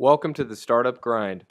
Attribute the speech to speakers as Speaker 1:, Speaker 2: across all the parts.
Speaker 1: Welcome to the Startup Grind.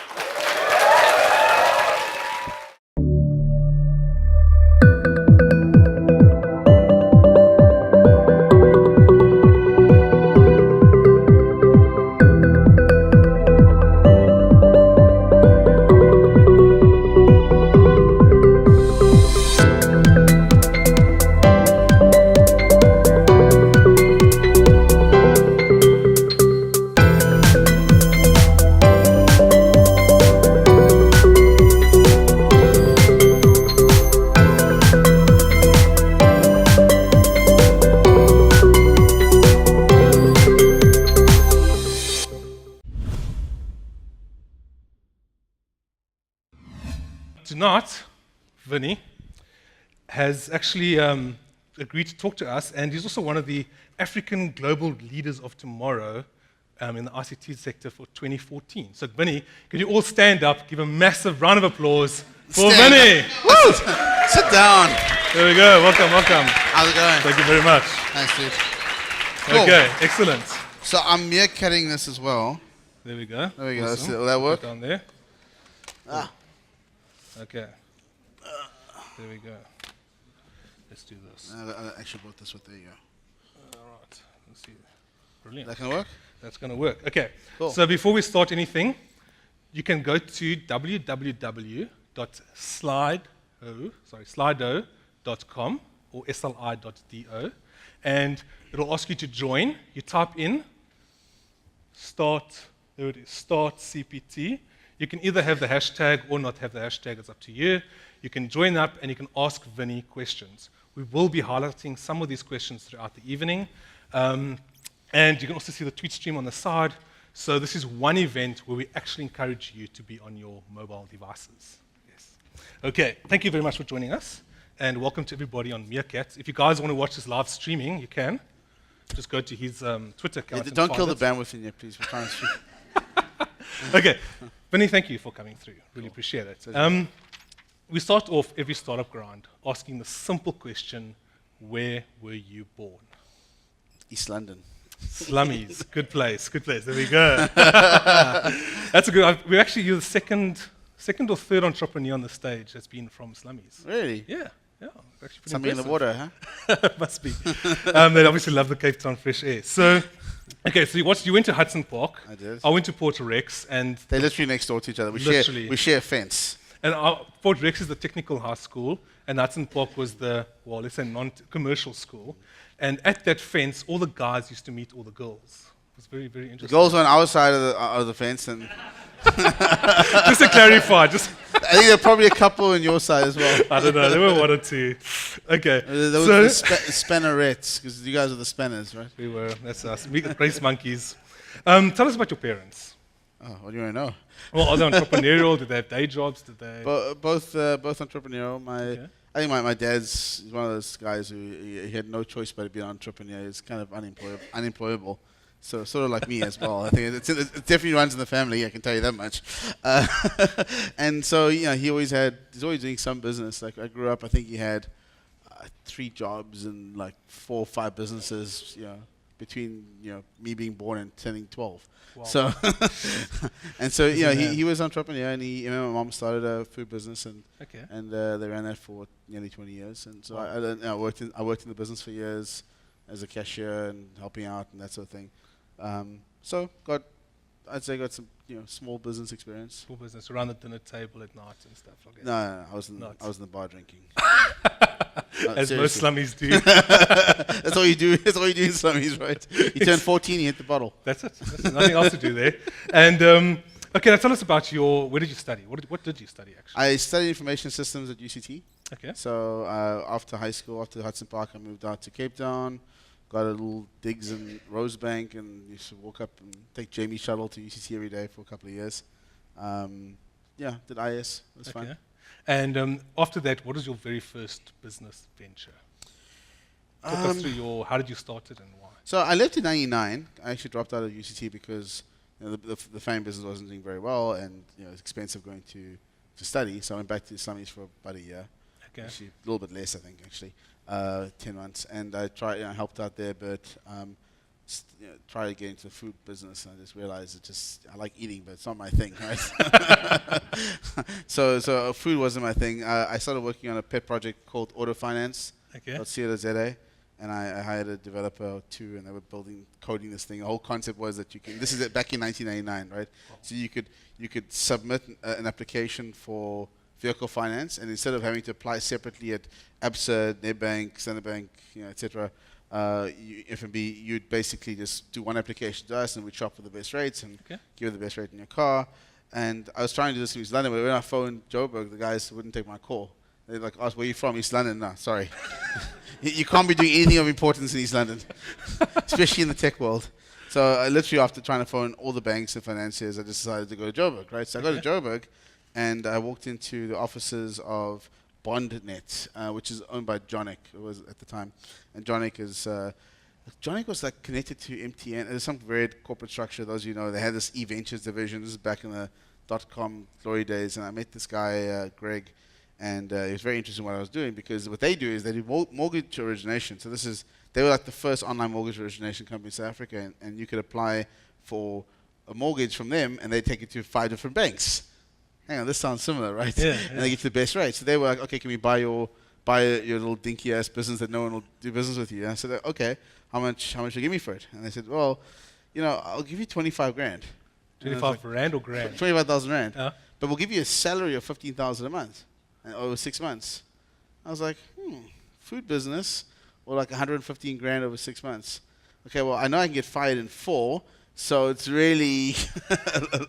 Speaker 2: Tonight, Vinny has actually agreed to talk to us, and he's also one of the African global leaders of tomorrow in the ICT sector for 2014. So, Vinny, can you all stand up, give a massive round of applause for Vinny?
Speaker 3: Woo! Sit down.
Speaker 2: There we go. Welcome, welcome.
Speaker 3: How's it going?
Speaker 2: Thank you very much.
Speaker 3: Nice, dude. Cool.
Speaker 2: Okay, excellent.
Speaker 3: So I'm meerkatting this as well.
Speaker 2: There we go.
Speaker 3: There we go.
Speaker 2: Awesome.
Speaker 3: Will that work?
Speaker 2: Put down there.
Speaker 3: Ah.
Speaker 2: Okay. There we go. Let's do this.
Speaker 3: I actually brought this with. There you go.
Speaker 2: All right. Let's see. Brilliant.
Speaker 3: That can work?
Speaker 2: That's going to work. Okay.
Speaker 3: Cool.
Speaker 2: So before we start anything, you can go to slido.com or sli.do, and it'll ask you to join. You type in start CPT. You can either have the hashtag or not have the hashtag, it's up to you. You can join up and you can ask Vinny questions. We will be highlighting some of these questions throughout the evening. And you can also see the tweet stream on the side. So this is one event where we actually encourage you to be on your mobile devices. Yes. Okay, thank you very much for joining us. And welcome to everybody on Meerkat. If you guys want to watch this live streaming, you can. Just go to his Twitter account.
Speaker 3: Yeah, don't kill the bandwidth in here, please. We're trying to stream.
Speaker 2: Okay. Vinny, thank you for coming through. Really appreciate it. We start off every startup grind asking the simple question, where were you born?
Speaker 3: East London.
Speaker 2: Slummies. Good place. Good place. There we go. That's a good. You're the second or third entrepreneur on the stage that's been from Slummies.
Speaker 3: Really?
Speaker 2: Yeah. Yeah. Actually
Speaker 3: Something in the water,
Speaker 2: huh? Must be. They obviously love the Cape Town fresh air. So, okay, so you went to Hudson Park.
Speaker 3: I did.
Speaker 2: I went to Port Rex, and
Speaker 3: they're literally next door to each other. We share a fence.
Speaker 2: And Port Rex is the technical high school, and Hudson Park was the, well, let's say non-commercial school. And at that fence, all the guys used to meet all the girls. It was very, very interesting.
Speaker 3: The girls were on our side of the fence, and
Speaker 2: just to clarify, I
Speaker 3: think there are probably a couple on your side as well.
Speaker 2: I don't know. There were one or two. Okay.
Speaker 3: There was the Spannerettes, because you guys are the Spanners, right?
Speaker 2: We were. That's us. Race monkeys. Tell us about your parents.
Speaker 3: Oh, what do you want to know?
Speaker 2: Well, are they entrepreneurial? Did they have day jobs? Did they?
Speaker 3: Both entrepreneurial. I think my dad's one of those guys who he had no choice but to be an entrepreneur. He's kind of unemployable. So sort of like me as well. I think it definitely runs in the family. I can tell you that much. And so he's always doing some business. Like I grew up, I think he had 3 jobs and like 4 or 5 businesses. Between me being born and turning 12. Wow. So and so he was an entrepreneur, and my mom started a food business, and they ran that for nearly 20 years. And so wow. I worked in the business for years as a cashier and helping out and that sort of thing. So I'd say got some small business experience.
Speaker 2: Small business around the dinner table at night and stuff like that.
Speaker 3: No, I was in the bar drinking.
Speaker 2: As most slummies do.
Speaker 3: That's all you do. That's all you do in slummies, right? You turn 14, you hit the bottle.
Speaker 2: That's it. There's nothing else to do there. And okay, now tell us about where did you study? What did you study actually?
Speaker 3: I studied information systems at UCT.
Speaker 2: Okay.
Speaker 3: So after high school, after Hudson Park, I moved out to Cape Town, got a little digs in Rosebank, and used to walk up and take Jamie shuttle to UCT every day for a couple of years. Did IS. It was fun.
Speaker 2: And after that, what was your very first business venture? Talk us through how did you start it and why?
Speaker 3: So I left in '99. I actually dropped out of UCT because the fan business wasn't doing very well, and it's expensive going to study. So I went back to Slummies for about a year. Okay. Actually, a little bit less, I think, actually. 10 months. And I helped out there, but try to get into the food business, and I just realized I like eating, but it's not my thing, right? so food wasn't my thing. I started working on a pet project called Auto Finance.
Speaker 2: Okay.
Speaker 3: .co.za, and I hired a developer or two, and they were coding this thing. The whole concept was that this is back in 1999, right? So you could submit an application for vehicle finance, and instead of having to apply separately at Absa, Nedbank, Standard Bank, etc., FNB, you'd basically just do one application to us, and we'd shop for the best rates and give you the best rate in your car. And I was trying to do this in East London, but when I phoned Joburg, the guys wouldn't take my call. They asked, where are you from? East London? No, sorry. You can't be doing anything of importance in East London, especially in the tech world. So I literally, after trying to phone all the banks and financiers, I just decided to go to Joburg, right? So I go to Joburg, and I walked into the offices of BondNet, which is owned by Jonic, it was at the time. And Jonic was like connected to MTN. There's some weird corporate structure, those of you know. They had this e-ventures division. This is back in the .com glory days, and I met this guy, Greg, and it was very interesting what I was doing, because what they do is they do mortgage origination. So they were like the first online mortgage origination company in South Africa, and you could apply for a mortgage from them, and they take it to 5 different banks. Hang on, this sounds similar, right? Yeah, and they get you the best rate. So they were like, okay, can we buy your little dinky ass business that no one will do business with you? And I said, okay, how much will you give me for it? And they said, well, I'll give you 25 grand.
Speaker 2: 25 rand or grand?
Speaker 3: 25,000 rand. But we'll give you a salary of 15,000 a month over 6 months. I was like, food business, or like 115 grand over 6 months. Okay, well, I know I can get fired in 4, so it's really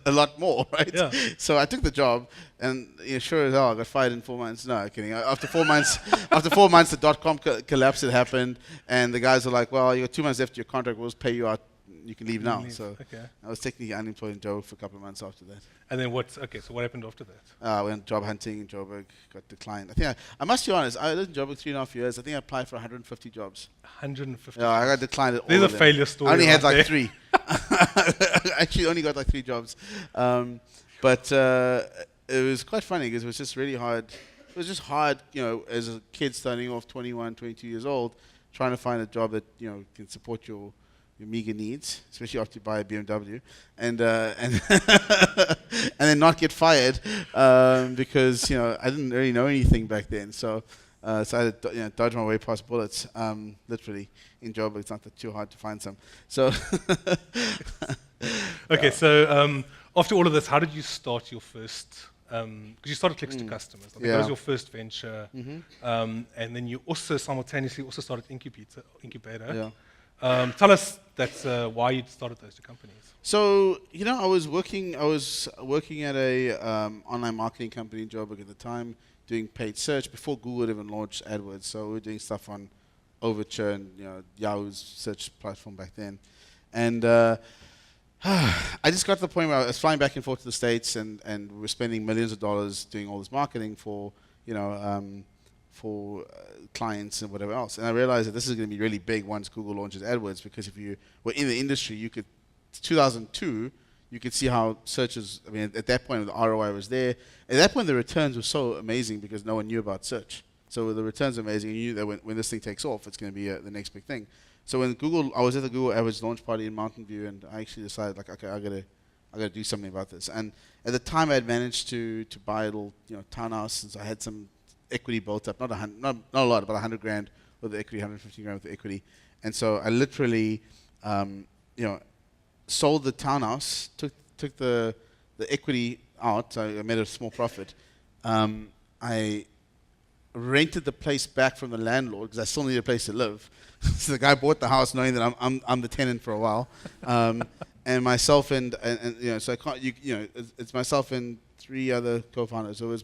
Speaker 3: a lot more, right? Yeah. So I took the job, and sure as hell, I got fired in 4 months. No, I'm kidding. After 4 months, the .com collapse had happened, and the guys were like, well, you got 2 months left your contract, we'll just pay you out. You can leave now. So I was technically unemployed in Joburg for a couple of months after that.
Speaker 2: And then so what happened after that?
Speaker 3: I went job hunting in Joburg, got declined. I think I must be honest, I lived in Joburg 3.5 years. I think I applied for 150 jobs.
Speaker 2: 150?
Speaker 3: Yeah, I got declined at all
Speaker 2: There's
Speaker 3: of
Speaker 2: a
Speaker 3: them.
Speaker 2: failure story.
Speaker 3: I only had like
Speaker 2: there.
Speaker 3: 3. I actually only got like 3 jobs. But it was quite funny because it was just really hard. It was just hard, as a kid starting off 21, 22 years old, trying to find a job that, can support your meager needs, especially after you buy a BMW, and and then not get fired because I didn't really know anything back then. So I had to dodge my way past bullets. Literally in Joburg, it's not too hard to find some. So
Speaker 2: okay, so after all of this, how did you start your first? Because you started Clicks2Customers. I think that was your first venture, and then you also simultaneously started incuBeta.
Speaker 3: Yeah.
Speaker 2: Tell us why you started those 2 companies.
Speaker 3: So I was working at a online marketing company in Joburg at the time, doing paid search before Google had even launched AdWords. So we were doing stuff on Overture and Yahoo's search platform back then, and I just got to the point where I was flying back and forth to the States, and we were spending millions of dollars doing all this marketing for clients and whatever else. And I realized that this is going to be really big once Google launches AdWords, because if you were in the industry, 2002, you could see how searches, at that point the ROI was there. At that point the returns were so amazing because no one knew about search. So the returns are amazing, and you knew that when this thing takes off, it's going to be the next big thing. So I was at the Google AdWords launch party in Mountain View, and I actually decided, okay, I gotta do something about this. And at the time I had managed to buy a little townhouse, since I had some equity built up, not a lot, about 100 grand with the equity, 150 grand with the equity. And so I literally, sold the townhouse, took the equity out, so I made a small profit. I rented the place back from the landlord because I still needed a place to live. So the guy bought the house knowing that I'm the tenant for a while, and myself and so I can't it's myself and 3 other co-founders. So it was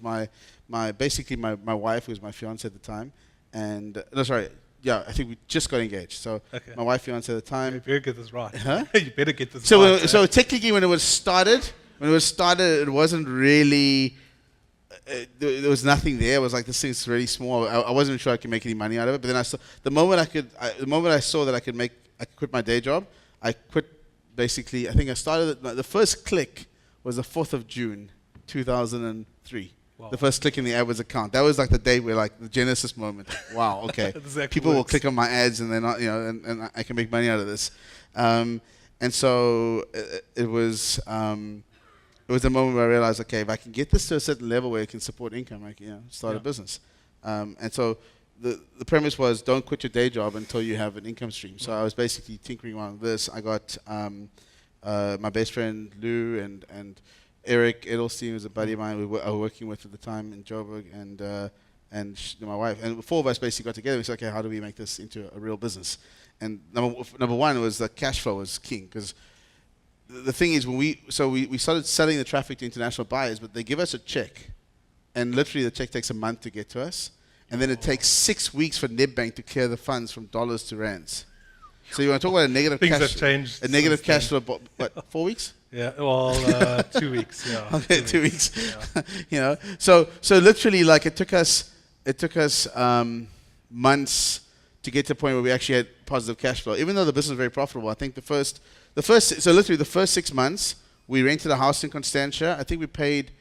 Speaker 3: basically my wife, who was my fiance at the time, and I think we just got engaged. So my wife, fiance at the time.
Speaker 2: You better get this right.
Speaker 3: Huh?
Speaker 2: You better get this right.
Speaker 3: So technically, when it started, it wasn't really. There was nothing there. It was like, this thing's really small. I wasn't sure I could make any money out of it. But then the moment I saw that I could quit my day job, I quit. Basically, I think I started the first click was the 4th of June, 2003.
Speaker 2: Wow.
Speaker 3: The first click in the AdWords account. That was like the day where like the genesis moment. Wow, okay.
Speaker 2: Exactly
Speaker 3: People will
Speaker 2: works.
Speaker 3: click on my ads and they're not, you know, and I can make money out of this. And so it was the moment where I realized, okay, if I can get this to a certain level where it can support income, I can, start a business. And so the premise was don't quit your day job until you have an income stream. So I was basically tinkering around with this. I got my best friend Lou and Eric Edelstein was a buddy of mine I was working with at the time in Joburg, and my wife. And the four of us basically got together. We said, okay, how do we make this into a real business? And number one was that cash flow was king, because the thing is, when we started selling the traffic to international buyers, but they give us a check, and literally the check takes a month to get to us, and then it takes 6 weeks for Nedbank to clear the funds from dollars to rands. So you want to talk about a negative
Speaker 2: Things
Speaker 3: cash,
Speaker 2: have changed.
Speaker 3: a negative
Speaker 2: since
Speaker 3: cash
Speaker 2: then.
Speaker 3: flow, what, 4 weeks?
Speaker 2: Yeah, well, 2 weeks. Yeah.
Speaker 3: Okay, 2 weeks.
Speaker 2: Yeah.
Speaker 3: You know, so literally, like it took us months to get to the point where we actually had positive cash flow. Even though the business was very profitable, I think so literally the first 6 months we rented a house in Constantia. I think we paid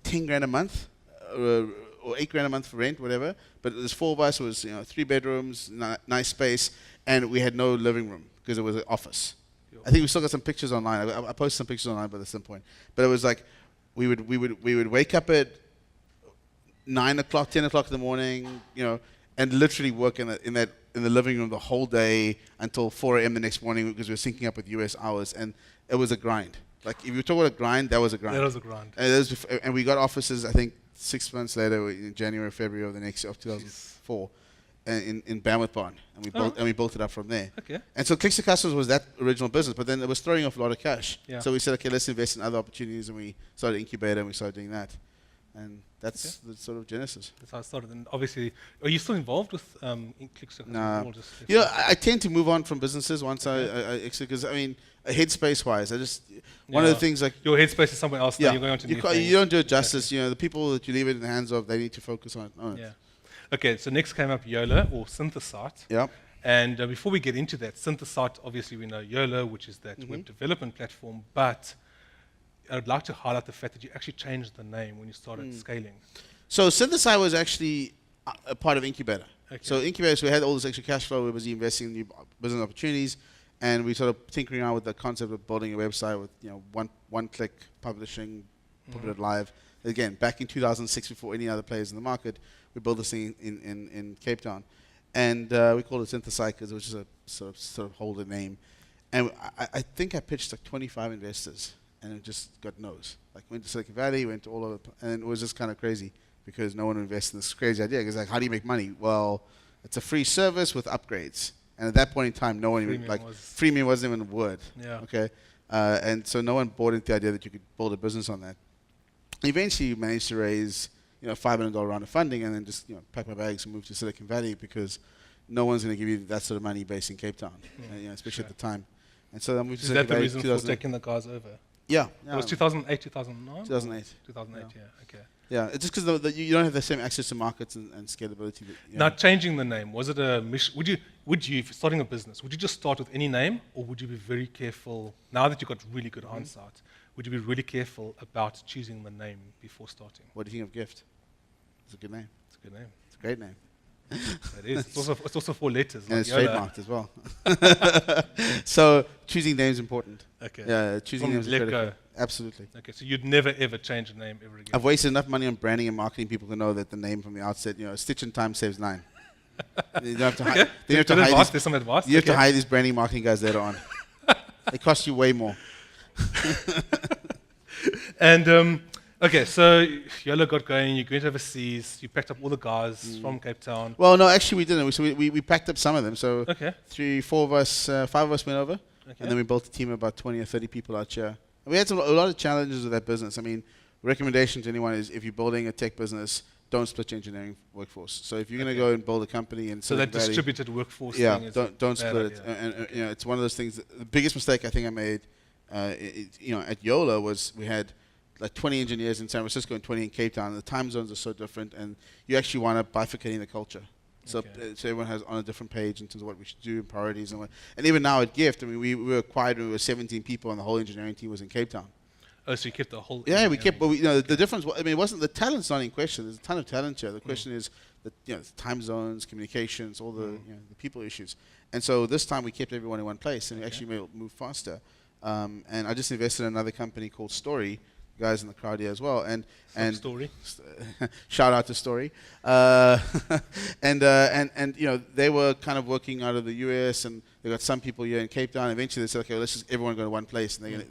Speaker 3: 10 grand a month or 8 grand a month for rent, whatever. But there's four of us. It was 3 bedrooms, nice space, and we had no living room because it was an office. I think we still got some pictures online. I posted some pictures online by some point. But it was like we would wake up at 9 o'clock, 10 o'clock in the morning, and literally work in the living room the whole day until 4 a.m. the next morning because we were syncing up with US hours, and it was a grind. Like if you talk about a grind, that was a grind.
Speaker 2: That was a grind.
Speaker 3: And we got offices, I think 6 months later, in January, February of the next of 2004. In Bandwidth Barn, and we built it up from there.
Speaker 2: Okay.
Speaker 3: And so Clicks2Customers was that original business, but then it was throwing off a lot of cash.
Speaker 2: Yeah.
Speaker 3: So we said, okay, let's invest in other opportunities, and we started incuBeta, and we started doing that. And that's the sort of genesis.
Speaker 2: That's how I started. And obviously, are you still involved with Clicks2Customers?
Speaker 3: Nah.
Speaker 2: Or just
Speaker 3: I tend to move on from businesses once I exit, because I mean, headspace-wise, one of the things like
Speaker 2: your headspace is somewhere else. Now
Speaker 3: yeah,
Speaker 2: you're going on to new
Speaker 3: you
Speaker 2: things.
Speaker 3: don't do it justice. The people that you leave it in the hands of, they need to focus on it.
Speaker 2: Yeah. Okay, so next came up Yola or Synthesite.
Speaker 3: Yeah.
Speaker 2: And before we get into that, Synthesite, obviously we know Yola, which is that web development platform, but I'd like to highlight the fact that you actually changed the name when you started scaling.
Speaker 3: So Synthesite was actually a part of incuBeta.
Speaker 2: Okay.
Speaker 3: So incuBeta, so we had all this extra cash flow. We was investing in new business opportunities, and we sort of tinkering around with the concept of building a website with one-click publishing, put it live. Again, back in 2006, before any other players in the market, we built this thing in Cape Town, and we called it Synthesite because it was just a sort of holder name. And I think I pitched like 25 investors, and it just got no's. Like went to Silicon Valley, went to all over, and it was just kind of crazy because no one invested in this crazy idea. Because like, how do you make money? Well, it's a free service with upgrades, and at that point in time, no one even freemium wasn't even a word.
Speaker 2: Yeah.
Speaker 3: Okay, and so no one bought into the idea that you could build a business on that. Eventually, we managed to raise $5 million round of funding, and then just pack my bags and move to Silicon Valley because no one's going to give you that sort of money based in Cape Town, especially at the time. And so I moved to Silicon Valley.
Speaker 2: Is that the reason for taking the guys over?
Speaker 3: Yeah.
Speaker 2: It was 2008, 2009?
Speaker 3: 2008.
Speaker 2: 2008, yeah, okay.
Speaker 3: Yeah, it's just because you don't have the same access to markets and scalability.
Speaker 2: Now, changing the name, was it a mission? Would you, if you're starting a business, would you just start with any name, or would you be very careful, now that you've got really good hindsight, would you be really careful about choosing the name before starting?
Speaker 3: What do you think of Gyft? It's a good name.
Speaker 2: It's a good name.
Speaker 3: It's a great name.
Speaker 2: It is. It's also 4 letters.
Speaker 3: And
Speaker 2: like
Speaker 3: it's
Speaker 2: Yola.
Speaker 3: trademarked as well. So choosing names is important.
Speaker 2: Okay.
Speaker 3: Yeah, choosing names is
Speaker 2: let
Speaker 3: critical.
Speaker 2: go.
Speaker 3: Absolutely.
Speaker 2: Okay, so you'd never ever change a name ever again.
Speaker 3: I've wasted enough money on branding and marketing people to know that the name from the outset, stitch and time saves 9. You don't have to hire. You have to hire these,
Speaker 2: there's some advice.
Speaker 3: you have to hire these branding marketing guys later on. They cost you way more.
Speaker 2: And okay, so Yola got going. You went overseas. You packed up all the guys from Cape Town.
Speaker 3: Well, no, actually we didn't. So we packed up some of them. So
Speaker 2: Okay.
Speaker 3: 3, 4 of us, 5 of us went over, and then we built a team of about 20 or 30 people out here. And we had a lot of challenges with that business. I mean, recommendation to anyone is if you're building a tech business, don't split your engineering workforce. So if you're going to go and build a company in
Speaker 2: So that
Speaker 3: Silicon Valley,
Speaker 2: distributed workforce thing is
Speaker 3: don't
Speaker 2: a bad
Speaker 3: split it.
Speaker 2: idea.
Speaker 3: And it's one of those things. The biggest mistake I think I made, at Yola was we had like 20 engineers in San Francisco and 20 in Cape Town. And the time zones are so different, and you actually wind up bifurcating the culture. So, so everyone has on a different page in terms of what we should do and priorities and what. And even now at Gyft, I mean, we were acquired when we were 17 people, and the whole engineering team was in Cape Town.
Speaker 2: Oh, so you kept the whole.
Speaker 3: Yeah, we kept, but
Speaker 2: engineering.
Speaker 3: you know, the difference. I mean, it wasn't the talent's not in question. There's a ton of talent here. The question is the time zones, communications, all the the people issues. And so this time we kept everyone in one place, and we actually made it move faster. And I just invested in another company called Story. Guys in the crowd here as well, and
Speaker 2: Story.
Speaker 3: Shout out to Story, and you know, they were kind of working out of the US, and they got some people here in Cape Town. Eventually they said, okay, well, let's just everyone go to one place, and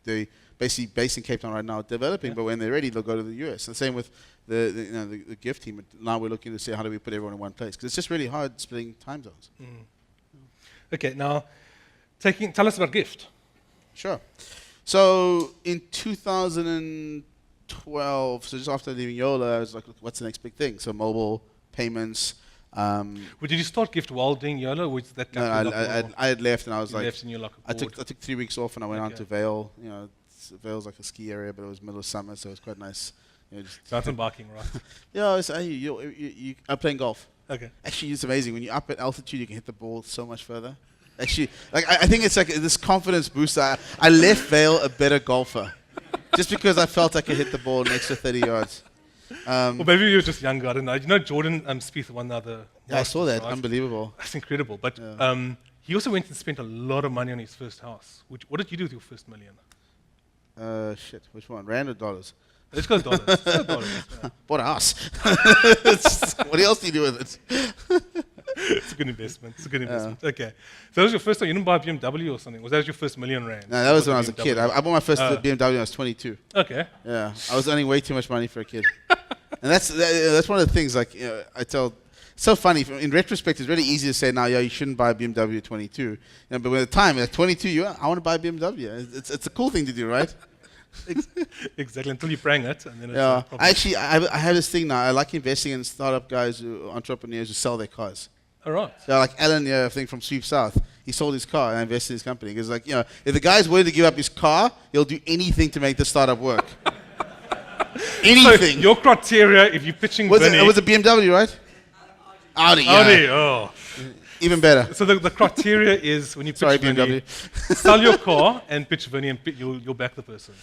Speaker 3: they basically based in Cape Town right now developing, but when they're ready they'll go to the US. And same with the Gyft team. Now we're looking to see how do we put everyone in one place, because it's just really hard splitting time zones.
Speaker 2: Okay, now tell us about Gyft.
Speaker 3: Sure. So in 2012, so just after leaving Yola, I was like, look, what's the next big thing? So mobile payments.
Speaker 2: Well, did you start Gyft while doing Yola, or was that
Speaker 3: No, I had left, and I was
Speaker 2: you
Speaker 3: like,
Speaker 2: left and you're like
Speaker 3: I took 3 weeks off, and I went out
Speaker 2: Okay.
Speaker 3: to Vale. You know, Vale's like a ski area, but it was middle of summer, so it was quite nice. You know, just
Speaker 2: mountain biking, right?
Speaker 3: yeah, I'm playing golf.
Speaker 2: Okay.
Speaker 3: Actually, it's amazing when you're up at altitude, you can hit the ball so much further. Actually, like I think it's like this confidence booster. I left Vale a better golfer, just because I felt I could hit the ball an extra 30 yards.
Speaker 2: Well, maybe you were just younger. I don't know. You know, Jordan Spieth won the other.
Speaker 3: Yeah, I saw that.
Speaker 2: Right?
Speaker 3: Unbelievable.
Speaker 2: That's incredible. But he also went and spent a lot of money on his first house. What did you do with your first $1 million?
Speaker 3: Shit. Which one? Rand or dollars?
Speaker 2: Let's go dollars. Let's go dollars. Yeah.
Speaker 3: Bought a house. What else do you do with it?
Speaker 2: It's a good investment. It's a good investment. Okay. So that was your first time. You didn't buy a BMW or something. Was that your first $1 million?
Speaker 3: No, that was when I was a
Speaker 2: BMW?
Speaker 3: kid. I bought my first BMW when I was 22.
Speaker 2: Okay.
Speaker 3: Yeah, I was earning way too much money for a kid. And that's one of the things, like, you know, I tell. So funny. In retrospect, it's really easy to say now, yeah, you shouldn't buy a BMW at 22. You know, but at the time, at 22, I want to buy a BMW. It's a cool thing to do, right?
Speaker 2: Exactly. Until you prang it, and then it's
Speaker 3: Yeah.
Speaker 2: a problem.
Speaker 3: I have this thing now. I like investing in startup guys, entrepreneurs who sell their cars.
Speaker 2: All right.
Speaker 3: So like Alan, I think from Sweep South, he sold his car and I invested in his company. Because, like, you know, if the guy's willing to give up his car, he'll do anything to make the startup work. Anything.
Speaker 2: So your criteria, if you're pitching Vinny,
Speaker 3: It was a BMW, right? Audi. Yeah.
Speaker 2: Audi, oh.
Speaker 3: Even better.
Speaker 2: So the criteria is when you pitch
Speaker 3: Sorry,
Speaker 2: Vinny,
Speaker 3: BMW.
Speaker 2: sell your car and pitch Vinny, and you'll back the person.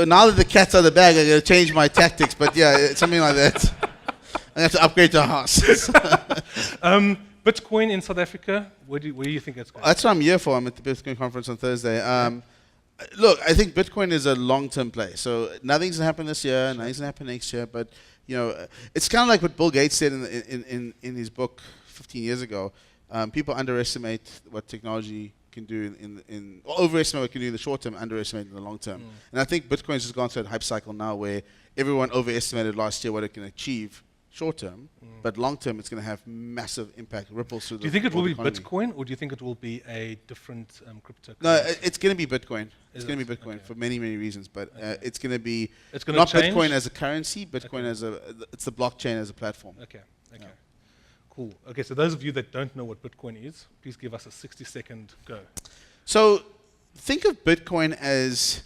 Speaker 3: Now that the cat's out of the bag, I'm going to change my tactics. But yeah, something like that. I have to upgrade to a house.
Speaker 2: Bitcoin in South Africa, where do you think it's going?
Speaker 3: That's what I'm here for. I'm at the Bitcoin conference on Thursday. Look, I think Bitcoin is a long-term play. So nothing's going to happen this year, nothing's going to happen next year. But, you know, it's kind of like what Bill Gates said in his book 15 years ago. People underestimate what technology can do or overestimate what it can do in the short term, underestimate in the long term. And I think Bitcoin's just gone through a hype cycle now where everyone overestimated last year what it can achieve short term, but long term it's going to have massive impact, ripples through the
Speaker 2: Do you think it will be
Speaker 3: economy.
Speaker 2: Bitcoin, or do you think it will be a different crypto?
Speaker 3: No, it's going to be Bitcoin. It's
Speaker 2: Is
Speaker 3: going
Speaker 2: it?
Speaker 3: to be Bitcoin
Speaker 2: Okay.
Speaker 3: for many, many reasons. But it's going to be
Speaker 2: It's gonna
Speaker 3: not
Speaker 2: change?
Speaker 3: Bitcoin as a currency, Bitcoin as it's the blockchain as a platform.
Speaker 2: Okay.
Speaker 3: Yeah.
Speaker 2: Cool. Okay, so those of you that don't know what Bitcoin is, please give us a 60-second go.
Speaker 3: So think of Bitcoin as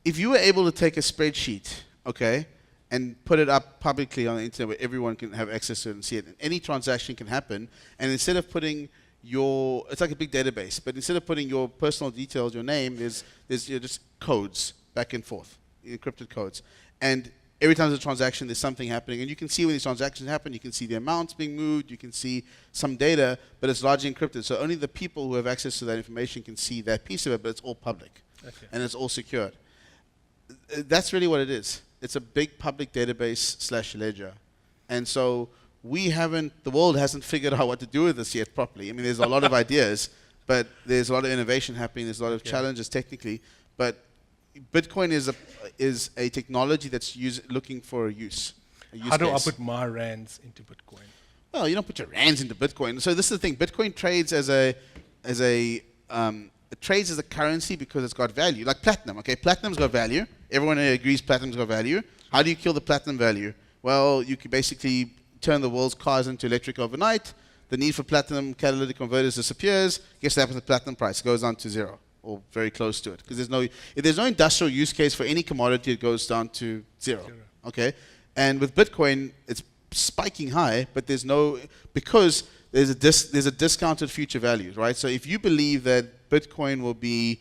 Speaker 3: if you were able to take a spreadsheet, okay, and put it up publicly on the internet where everyone can have access to it and see it. And any transaction can happen. And instead of putting it's like a big database, but instead of putting your personal details, your name, there's just codes back and forth, encrypted codes. And every time there's a transaction, there's something happening. And you can see when these transactions happen, you can see the amounts being moved, you can see some data, but it's largely encrypted. So only the people who have access to that information can see that piece of it, but it's all public.
Speaker 2: Okay.
Speaker 3: And it's all secured. That's really what it is. It's a big public database / ledger. And so the world hasn't figured out what to do with this yet properly. I mean, there's a lot of ideas, but there's a lot of innovation happening. There's a lot of challenges technically, but Bitcoin is a technology that's looking for a use
Speaker 2: How do I
Speaker 3: case.
Speaker 2: put my rands into Bitcoin?
Speaker 3: Well, you don't put your rands into Bitcoin. So this is the thing. Bitcoin trades it trades as a currency because it's got value. Like platinum. Okay, platinum's got value. Everyone agrees platinum's got value. How do you kill the platinum value? Well, you can basically turn the world's cars into electric overnight. The need for platinum catalytic converters disappears. Guess what happens to the platinum price? It goes down to zero or very close to it. Because if there's no industrial use case for any commodity, it goes down to zero. Okay, and with Bitcoin, it's spiking high, but because there's a discounted future value, right? So if you believe that Bitcoin will be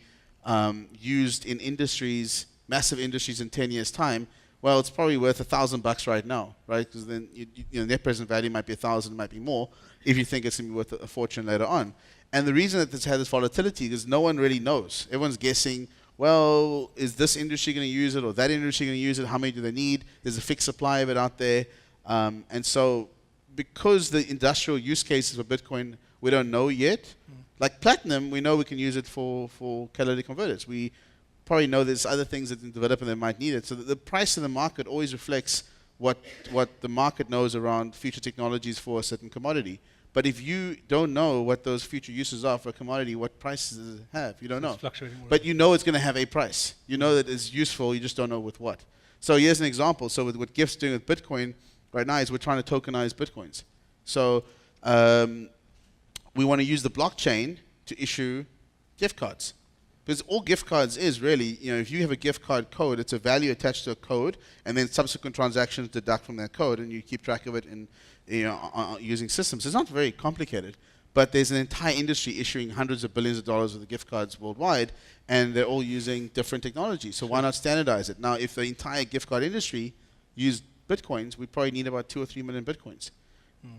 Speaker 3: used in industries massive industries in 10 years' time, well, it's probably worth $1,000 right now, right? Because then net present value might be 1,000, might be more, if you think it's going to be worth a fortune later on. And the reason that this had this volatility is no one really knows. Everyone's guessing, well, is this industry going to use it or that industry going to use it? How many do they need? There's a fixed supply of it out there. And so because the industrial use cases of Bitcoin, we don't know yet. Like platinum, we know we can use it for catalytic converters. We probably know there's other things that in development that might need it. So the price in the market always reflects what the market knows around future technologies for a certain commodity. But if you don't know what those future uses are for a commodity, what prices does it have? You don't know. But you know it's going to have a price. You know that it's useful, you just don't know with what. So here's an example. So with what Gyft's doing with Bitcoin right now is we're trying to tokenize Bitcoins. So we want to use the blockchain to issue gift cards. Because all gift cards is really, if you have a gift card code, it's a value attached to a code, and then subsequent transactions deduct from that code, and you keep track of it in, using systems. It's not very complicated, but there's an entire industry issuing hundreds of billions of dollars worth of gift cards worldwide, and they're all using different technology. So why not standardize it? Now, if the entire gift card industry used Bitcoins, we probably need about 2 or 3 million Bitcoins.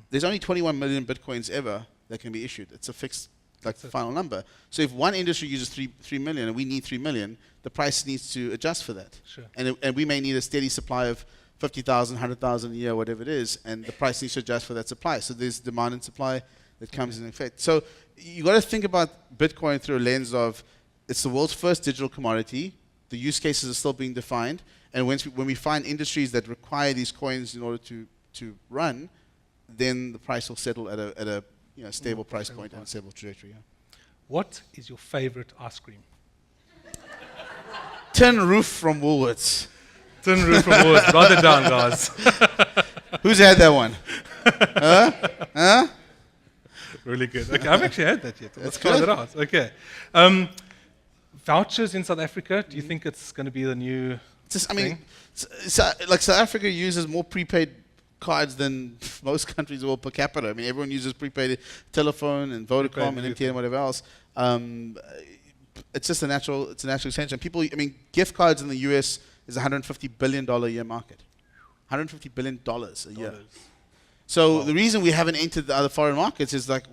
Speaker 3: There's only 21 million Bitcoins ever that can be issued. It's a fixed the final number. So if one industry uses 3 million and we need 3 million, the price needs to adjust for that.
Speaker 2: Sure.
Speaker 3: And we may need a steady supply of 50,000, 100,000 a year, whatever it is, and the price needs to adjust for that supply. So there's demand and supply that comes in effect. So you got to think about Bitcoin through a lens of it's the world's first digital commodity. The use cases are still being defined, and when we find industries that require these coins in order to run, then the price will settle at a stable price point and a stable trajectory. Yeah.
Speaker 2: What is your favorite ice cream?
Speaker 3: Tin Roof from Woolworths.
Speaker 2: Tin Roof from Woolworths. Write it down, guys.
Speaker 3: Who's had that one? Huh?
Speaker 2: Really good. Okay, I've actually had that yet. Let's try
Speaker 3: good.
Speaker 2: that out. Okay. Vouchers in South Africa, do you think it's going to be the new thing?
Speaker 3: Like South Africa uses more prepaid cards than most countries will per capita. I mean, everyone uses prepaid telephone and Vodacom and MTN and whatever else. It's just a natural extension. Gift cards in the US is $150 billion a year market. $150 billion a year. So the reason we haven't entered the other foreign markets is like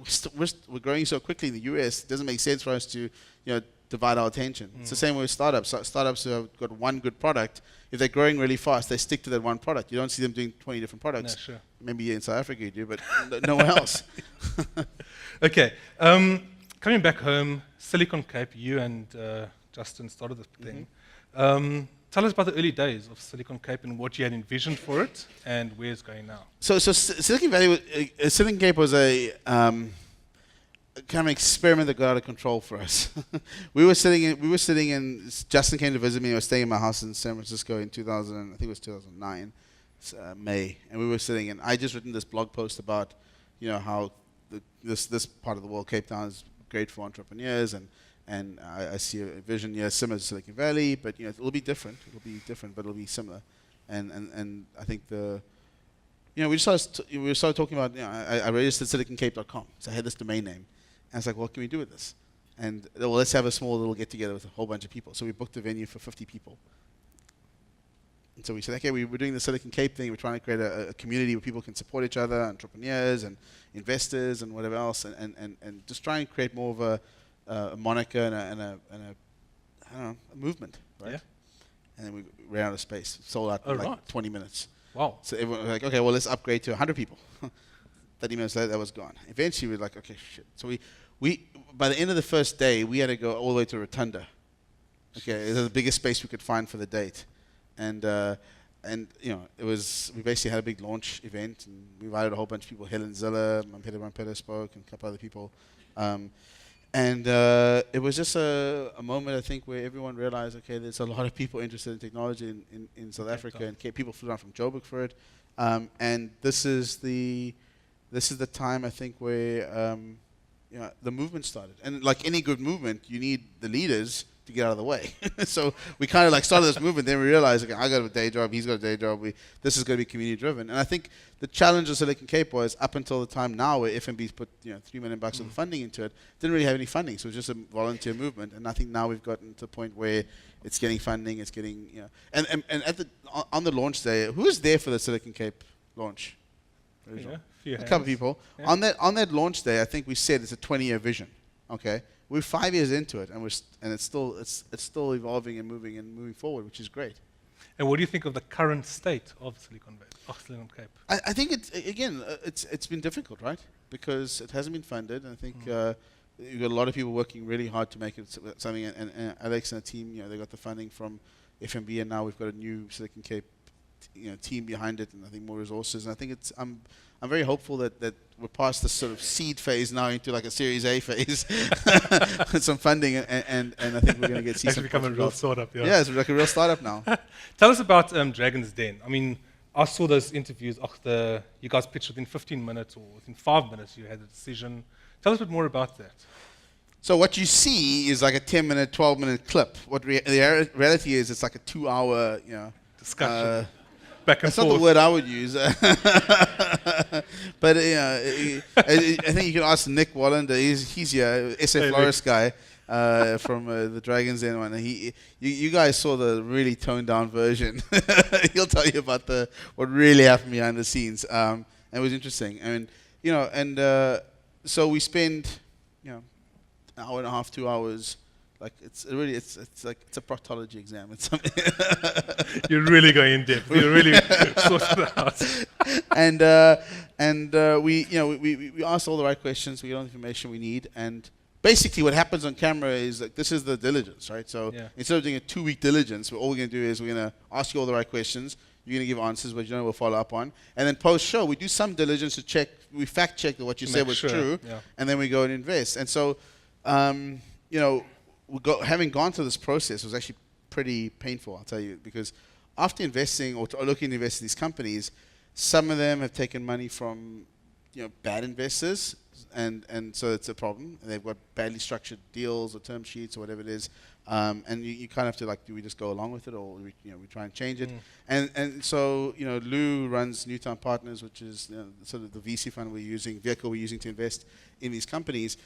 Speaker 3: we're growing so quickly in the US. It doesn't make sense for us to divide our attention. It's the same with startups. Startups who have got one good product. If they're growing really fast, they stick to that one product. You don't see them doing 20 different products.
Speaker 2: No, sure.
Speaker 3: Maybe in South Africa you do, but nowhere else.
Speaker 2: Okay. Coming back home, Silicon Cape, you and Justin started this thing. Tell us about the early days of Silicon Cape and what you had envisioned for it and where it's going now.
Speaker 3: So Silicon Cape was a kind of experiment that got out of control for us. we were sitting in. Justin came to visit me. I was staying in my house in San Francisco in 2000. I think it was 2009, May, and we were sitting. And I just written this blog post about, how this part of the world, Cape Town, is great for entrepreneurs, and I see a vision similar to Silicon Valley, but it'll be different. But it'll be similar. And I think we started talking about. I registered SiliconCape.com, so I had this domain name. And I was like, what can we do with this? And let's have a small little get together with a whole bunch of people. So we booked a venue for 50 people. And so we said, okay, we're doing the Silicon Cape thing. We're trying to create a community where people can support each other, entrepreneurs and investors and whatever else, and just try and create more of a moniker and a movement, right? Yeah. And then we ran out of space. Sold out in 20 minutes.
Speaker 2: Wow.
Speaker 3: So everyone was like, okay, well, let's upgrade to 100 people. 30 minutes later, that was gone. Eventually, we were like, okay, shit. So we by the end of the first day, we had to go all the way to Rotunda. Okay, it was the biggest space we could find for the date. And it was, we basically had a big launch event, and we invited a whole bunch of people. Helen Ziller, Mampeta spoke, and a couple other people. It was just a moment, I think, where everyone realized, okay, there's a lot of people interested in technology in South Africa, and people flew down from Joburg for it. And this is the time, I think, where the movement started. And like any good movement, you need the leaders to get out of the way. So we kind of like started this movement. Then we realized, okay, I got a day job, he's got a day job. This is going to be community driven. And I think the challenge of Silicon Cape was up until the time now where FNB's put $3 million of the funding into it, didn't really have any funding. So it was just a volunteer movement. And I think now we've gotten to the point where it's getting funding, it's getting and at on the launch day, who was there for the Silicon Cape launch? A couple of people. Yeah. On that launch day, I think we said it's a 20-year vision. Okay, we're 5 years into it, and it's still evolving and moving forward, which is great.
Speaker 2: And what do you think of the current state of Silicon Cape?
Speaker 3: I think it's been difficult, right? Because it hasn't been funded, and I think you've got a lot of people working really hard to make it something. And Alex and the team, they got the funding from FNB, and now we've got a new Silicon Cape team behind it, and I think more resources. And I think I'm very hopeful that we're past this sort of seed phase now into like a Series A phase with some funding, and I think we're going to see some
Speaker 2: become a real startup.
Speaker 3: Yeah, it's like a real startup now.
Speaker 2: Tell us about Dragon's Den. I mean, I saw those interviews after you guys pitched within 15 minutes or within 5 minutes you had a decision. Tell us a bit more about that.
Speaker 3: So what you see is like a 10-minute, 12-minute clip. What the reality is, it's like a 2-hour,
Speaker 2: discussion. Back and
Speaker 3: that's
Speaker 2: forth.
Speaker 3: not the word I would use. But I think you can ask Nick Wallander. He's your SF Florist guy from the Dragons Den one. You guys saw the really toned down version. He'll tell you about what really happened behind the scenes. And it was interesting. I mean, so we spend an hour and a half, 2 hours. Like it's a proctology exam. It's
Speaker 2: You're really going in depth. You're really sorting it out.
Speaker 3: And we asked all the right questions. We get all the information we need. And basically, what happens on camera is like this is the diligence, right? So instead of doing a 2-week diligence, all we're going to do is we're going to ask you all the right questions. You're going to give answers, but we'll follow up on. And then post-show, we do some diligence to check. We fact-check that what you said was true, and then we go and invest. And so, having gone through this process was actually pretty painful, I'll tell you, because after investing or looking to invest in these companies, some of them have taken money from bad investors, and so it's a problem. They've got badly structured deals or term sheets or whatever it is, and you kind of have to do we just go along with it or we try and change it? And so Lou runs Newtown Partners, which is sort of the VC fund vehicle we're using to invest in these companies.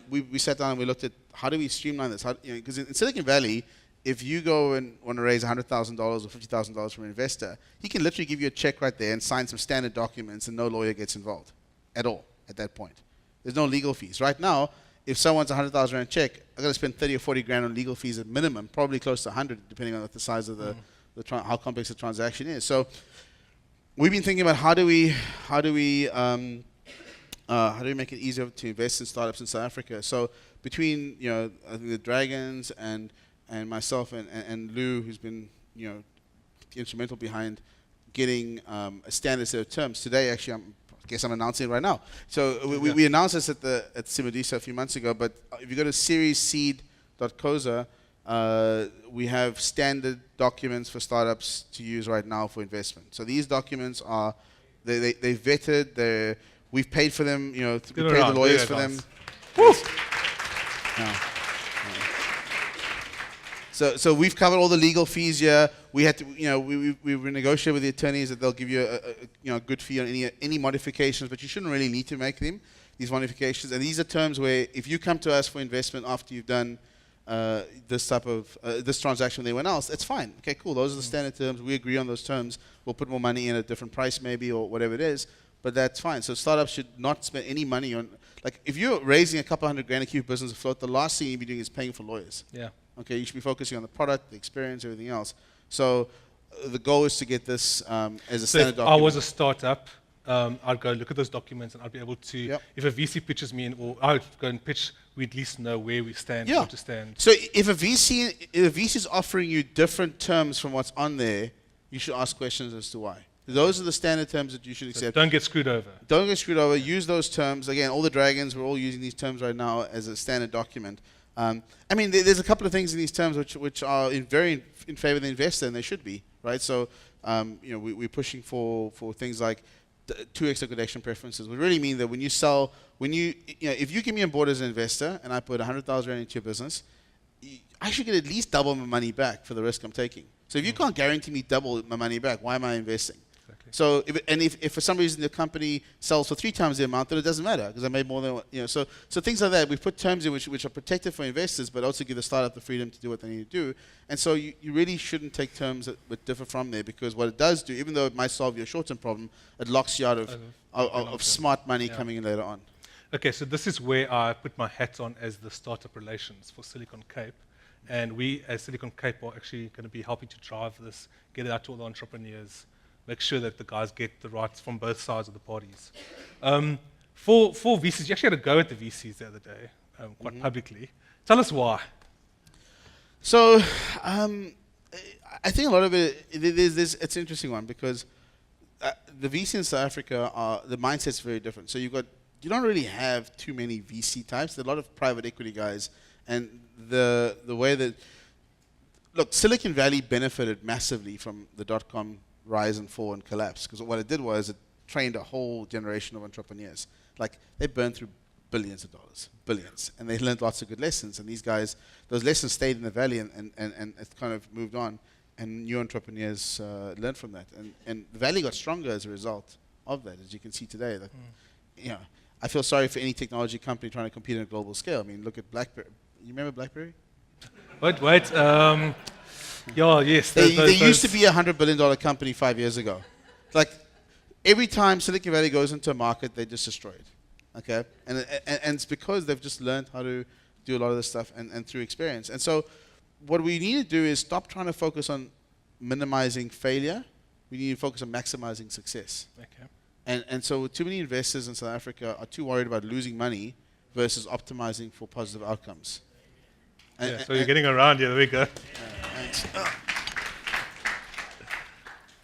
Speaker 3: We sat down and we looked at how do we streamline this? Because in Silicon Valley, if you go and want to raise $100,000 or $50,000 from an investor, he can literally give you a check right there and sign some standard documents, and no lawyer gets involved at all at that point. There's no legal fees. Right now, if someone's $100,000 check, I've got to spend 30 or 40 grand on legal fees at minimum, probably close to 100, depending on the size of how complex the transaction is. So we've been thinking about how do we make it easier to invest in startups in South Africa. So between I think the Dragons and myself and Lou, who's been instrumental behind getting a standard set of terms. Today, actually, I guess I'm announcing it right now. So we announced this at Simodisa a few months ago. But if you go to seriesseed.coza, we have standard documents for startups to use right now for investment. So these documents are they vetted. We've paid for them. We paid the lawyers for them. Woo! So we've covered all the legal fees here. We had to, we negotiated with the attorneys that they'll give you a good fee on any modifications, but you shouldn't really need to make them, these modifications. And these are terms where if you come to us for investment after you've done this type of this transaction with anyone else, it's fine. Okay, cool. Those are the standard terms. We agree on those terms. We'll put more money in at a different price maybe or whatever it is, but that's fine. So startups should not spend any money on, like if you're raising a couple $100,000 to keep your business afloat, the last thing you'd be doing is paying for lawyers.
Speaker 2: Yeah.
Speaker 3: Okay, you should be focusing on the product, the experience, everything else. So the goal is to get this as a standard document.
Speaker 2: If I was a startup, I'd go look at those documents and I'd be able to, if a VC pitches me in, or I'd go and pitch, we at least know where we stand, where to stand.
Speaker 3: So if a VC is offering you different terms from what's on there, you should ask questions as to why. Those are the standard terms that you should accept.
Speaker 2: Don't get screwed over.
Speaker 3: Don't get screwed over. Use those terms. Again, all the Dragons, we're all using these terms right now as a standard document. I mean, there's a couple of things in these terms which are very in favor of the investor, and they should be, right? So, we're pushing for things like 2x liquidation preferences. We really mean that when you sell, if you give me on board as an investor and I put 100,000 Rand into your business, I should get at least double my money back for the risk I'm taking. So if you can't guarantee me double my money back, why am I investing?
Speaker 2: Exactly.
Speaker 3: So if for some reason the company sells for 3 times the amount, then it doesn't matter because I made more than So things like that. We put terms in which are protected for investors, but also give the startup the freedom to do what they need to do. And so you really shouldn't take terms that differ from there, because what it does do, even though it might solve your short-term problem, it locks you out of smart money coming in later on.
Speaker 2: Okay, so this is where I put my hat on as the startup relations for Silicon Cape. And we, as Silicon Cape, are actually going to be helping to drive this, get it out to all the entrepreneurs, make sure that the guys get the rights from both sides of the parties. For VCs, you actually had a go at the VCs the other day, quite publicly. Tell us why.
Speaker 3: So I think a lot of it's an interesting one, because the VC in South Africa, the mindset's very different. So you don't really have too many VC types. There are a lot of private equity guys. And the way that, look, Silicon Valley benefited massively from the dot-com rise and fall and collapse, because what it did was it trained a whole generation of entrepreneurs. Like, they burned through billions of dollars, billions, and they learned lots of good lessons. And these guys, those lessons stayed in the valley, and it kind of moved on, and new entrepreneurs learned from that. And the valley got stronger as a result of that, as you can see today. That, I feel sorry for any technology company trying to compete on a global scale. I mean, look at BlackBerry. You remember BlackBerry?
Speaker 2: Wait. Yes.
Speaker 3: They used to be a $100 billion company 5 years ago. Like, every time Silicon Valley goes into a market, they just destroy it. Okay? And it's because they've just learned how to do a lot of this stuff and through experience. And so what we need to do is stop trying to focus on minimizing failure. We need to focus on maximizing success.
Speaker 2: Okay.
Speaker 3: And so too many investors in South Africa are too worried about losing money versus optimizing for positive outcomes.
Speaker 2: So you're getting around here. There we go.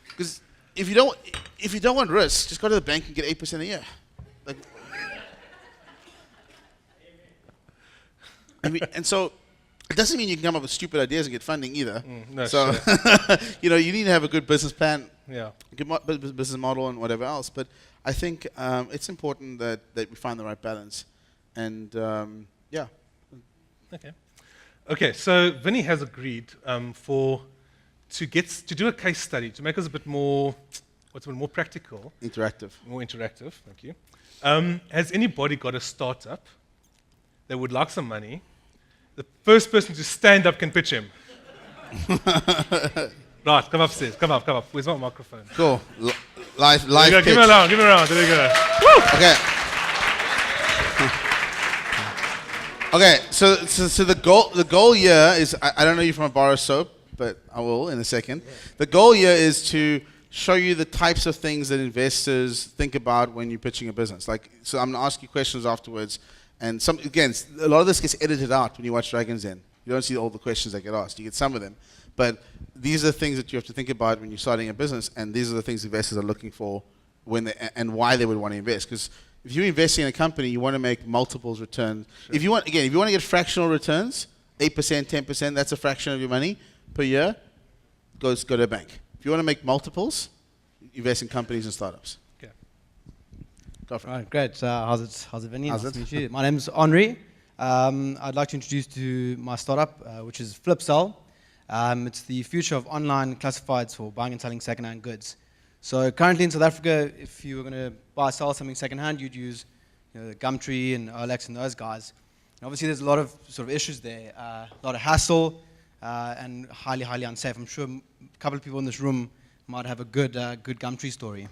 Speaker 3: Because if you don't want risk, just go to the bank and get 8% a year. Like, and so it doesn't mean you can come up with stupid ideas and get funding either.
Speaker 2: Sure.
Speaker 3: You need to have a good business plan,
Speaker 2: good
Speaker 3: business model, and whatever else. But I think it's important that we find the right balance. And
Speaker 2: Okay, so Vinny has agreed to do a case study to make us a bit more, more practical.
Speaker 3: Interactive.
Speaker 2: More interactive, thank you. Has anybody got a startup that would like some money? The first person to stand up can pitch him. Right, come upstairs, come up. Where's my microphone?
Speaker 3: Cool. Live pitch.
Speaker 2: Give me a round, there we go. Woo!
Speaker 3: Okay. Okay, so the goal here is, I don't know you from a bar of soap, but I will in a second. The goal here is to show you the types of things that investors think about when you're pitching a business. So I'm going to ask you questions afterwards, and a lot of this gets edited out when you watch Dragon's Den. You don't see all the questions that get asked. You get some of them, but these are the things that you have to think about when you're starting a business, and these are the things investors are looking for and why they would want to invest. Because if you're investing in a company, you want to make multiples return. Sure. If you want to get fractional returns, 8%, 10%, that's a fraction of your money per year, go to a bank. If you want to make multiples, invest in companies and startups.
Speaker 2: Okay.
Speaker 3: Go for it.
Speaker 4: All right, great. How's it, Vinny?
Speaker 3: How's
Speaker 4: Nice
Speaker 3: it?
Speaker 4: to meet you. My name's Henri. I'd like to introduce to my startup, which is Flipsell. It's the future of online classifieds for buying and selling second-hand goods. So currently in South Africa, if you were going to sell something second-hand, you'd use Gumtree and OLX and those guys. And obviously, there's a lot of sort of issues there, a lot of hassle, and highly, highly unsafe. I'm sure a couple of people in this room might have a good Gumtree story.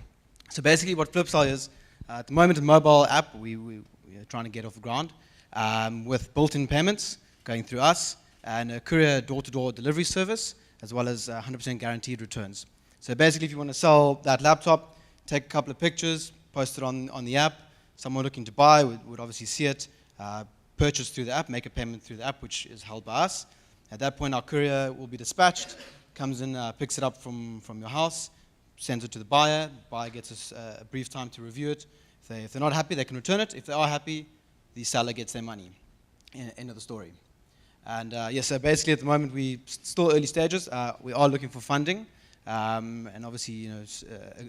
Speaker 4: So basically, what Flipsell is, at the moment, a mobile app we're trying to get off the ground with built-in payments going through us and a courier door-to-door delivery service, as well as 100% guaranteed returns. So basically, if you want to sell that laptop, take a couple of pictures, post it on the app. Someone looking to buy would obviously see it, purchase through the app, make a payment through the app, which is held by us. At that point, our courier will be dispatched, comes in, picks it up from your house, sends it to the buyer. The buyer gets a brief time to review it. If they're not happy, they can return it. If they are happy, the seller gets their money. End of the story. And so basically, at the moment, we're still early stages. We are looking for funding. And obviously, it's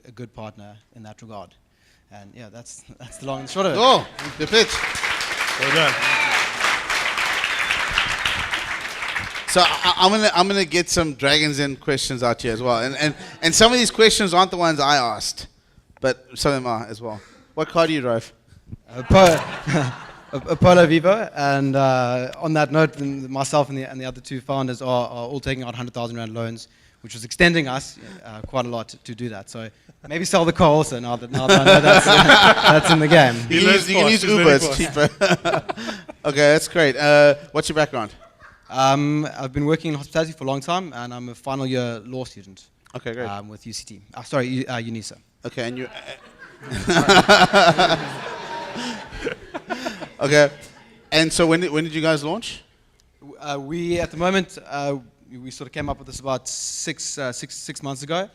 Speaker 4: a good partner in that regard. And that's the long and short of it.
Speaker 3: Oh, the pitch.
Speaker 2: Well done.
Speaker 3: So I'm gonna get some Dragons Den questions out here as well, and some of these questions aren't the ones I asked, but some of them are as well. What car do you drive?
Speaker 4: A Polo Vivo, and on that note, myself and the other two founders are all taking out 100,000 rand loans, which was extending us quite a lot to do that. So maybe sell the car also now that I know that's in the game.
Speaker 3: You can use Uber, it's cheaper. Okay, that's great. What's your background?
Speaker 4: I've been working in hospitality for a long time, and I'm a final year law student.
Speaker 3: Okay, great.
Speaker 4: With UCT. UNISA.
Speaker 3: Okay, and you. Okay, and so when did you guys launch?
Speaker 4: We at the moment we sort of came up with this about six months ago.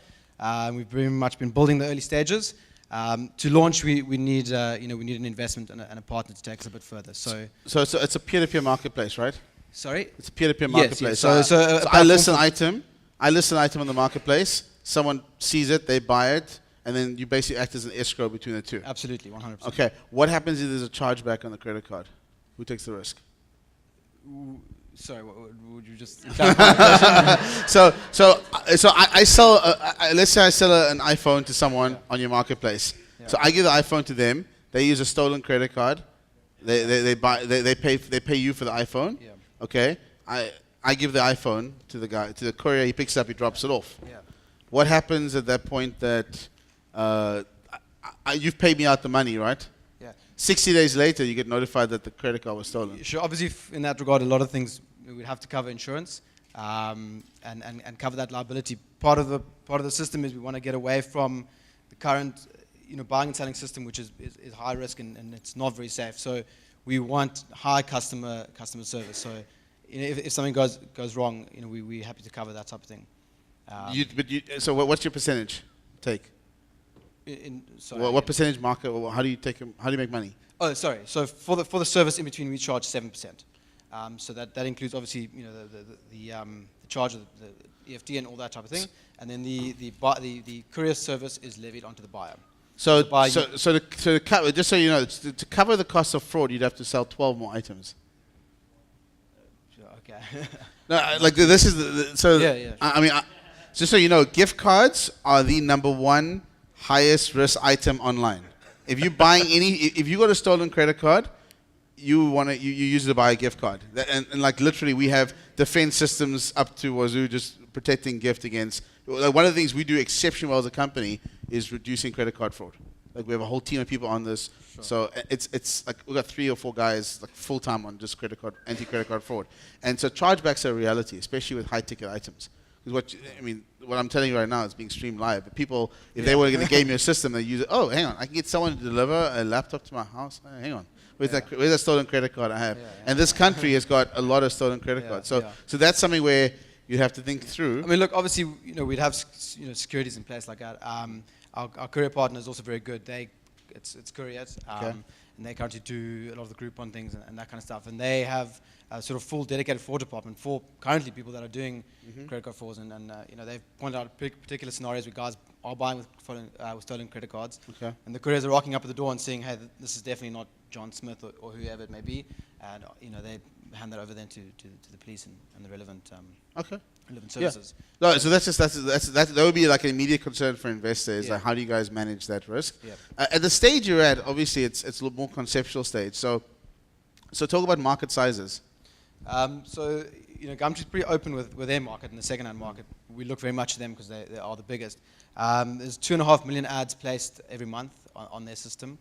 Speaker 4: We've very much been building the early stages. To launch, we need we need an investment and a partner to take us a bit further. So
Speaker 3: it's a peer-to-peer marketplace, right?
Speaker 4: Sorry?
Speaker 3: It's a peer-to-peer
Speaker 4: Yes,
Speaker 3: marketplace.
Speaker 4: yes. So
Speaker 3: I list an item. I list an item on the marketplace. Someone sees it, they buy it, and then you basically act as an escrow between the two.
Speaker 4: Absolutely, 100%.
Speaker 3: Okay. What happens if there's a chargeback on the credit card? Who takes the risk?
Speaker 4: Sorry, would you just...
Speaker 3: So I sell. Let's say I sell an iPhone to someone on your marketplace.
Speaker 4: Yeah.
Speaker 3: So I give the iPhone to them. They use a stolen credit card. They pay you for the iPhone.
Speaker 4: Yeah.
Speaker 3: Okay. I give the iPhone to the courier. He picks it up. He drops it off.
Speaker 4: Yeah.
Speaker 3: What happens at that point that you've paid me out the money, right?
Speaker 4: Yeah.
Speaker 3: 60 days later, you get notified that the credit card was stolen.
Speaker 4: Sure. Obviously, in that regard, a lot of things we'd have to cover insurance and cover that liability. Part of the system is we want to get away from the current buying and selling system, which is high risk and it's not very safe. So we want high customer service. So if something goes wrong, we're happy to cover that type of thing.
Speaker 3: So what's your percentage take? What percentage market? How do you make money?
Speaker 4: Oh, sorry. So for the service in between, we charge 7%. So that includes obviously the charge of the EFT and all that type of thing, and then the courier service is levied onto the buyer.
Speaker 3: So to cover, just so you know, to cover the cost of fraud, you'd have to sell 12 more items.
Speaker 4: Okay.
Speaker 3: No, like this is so.
Speaker 4: Yeah, yeah.
Speaker 3: I mean, just so you know, gift cards are the #1 highest risk item online. If you're buying if you got a stolen credit card, you use it to buy a gift card. And like literally, we have defense systems up to wazoo just protecting gift against. Like one of the things we do exceptionally well as a company is reducing credit card fraud. Like we have a whole team of people on this. Sure. So it's like we've got 3 or 4 guys like full time on just anti-credit card fraud. And so chargebacks are a reality, especially with high ticket items. Because what I'm telling you right now is being streamed live. But people, if they were going to game your system, they use it. Oh, hang on, I can get someone to deliver a laptop to my house. Hang on, where's that stolen credit card I have? And this country has got a lot of stolen credit cards. So that's something where you have to think through.
Speaker 4: I mean, look, obviously, we'd have securities in place like that. Our courier partner is also very good. It's couriers, and they currently do a lot of the Groupon things and that kind of stuff. And they have a sort of full dedicated fraud department for currently people that are doing credit card frauds. And they've pointed out particular scenarios where guys are buying with stolen credit cards. Okay. And the couriers are rocking up at the door and saying, hey, this is definitely not John Smith or whoever it may be. And they hand that over then to the police and the relevant relevant services.
Speaker 3: Yeah. No, so that would be like an immediate concern for investors. Like how do you guys manage that risk? Yeah. At the stage you're at, obviously it's a little more conceptual stage. So talk about market sizes.
Speaker 4: So Gumtree's pretty open with their market and the second-hand market. We look very much at them because they are the biggest. There's 2.5 million ads placed every month on their system.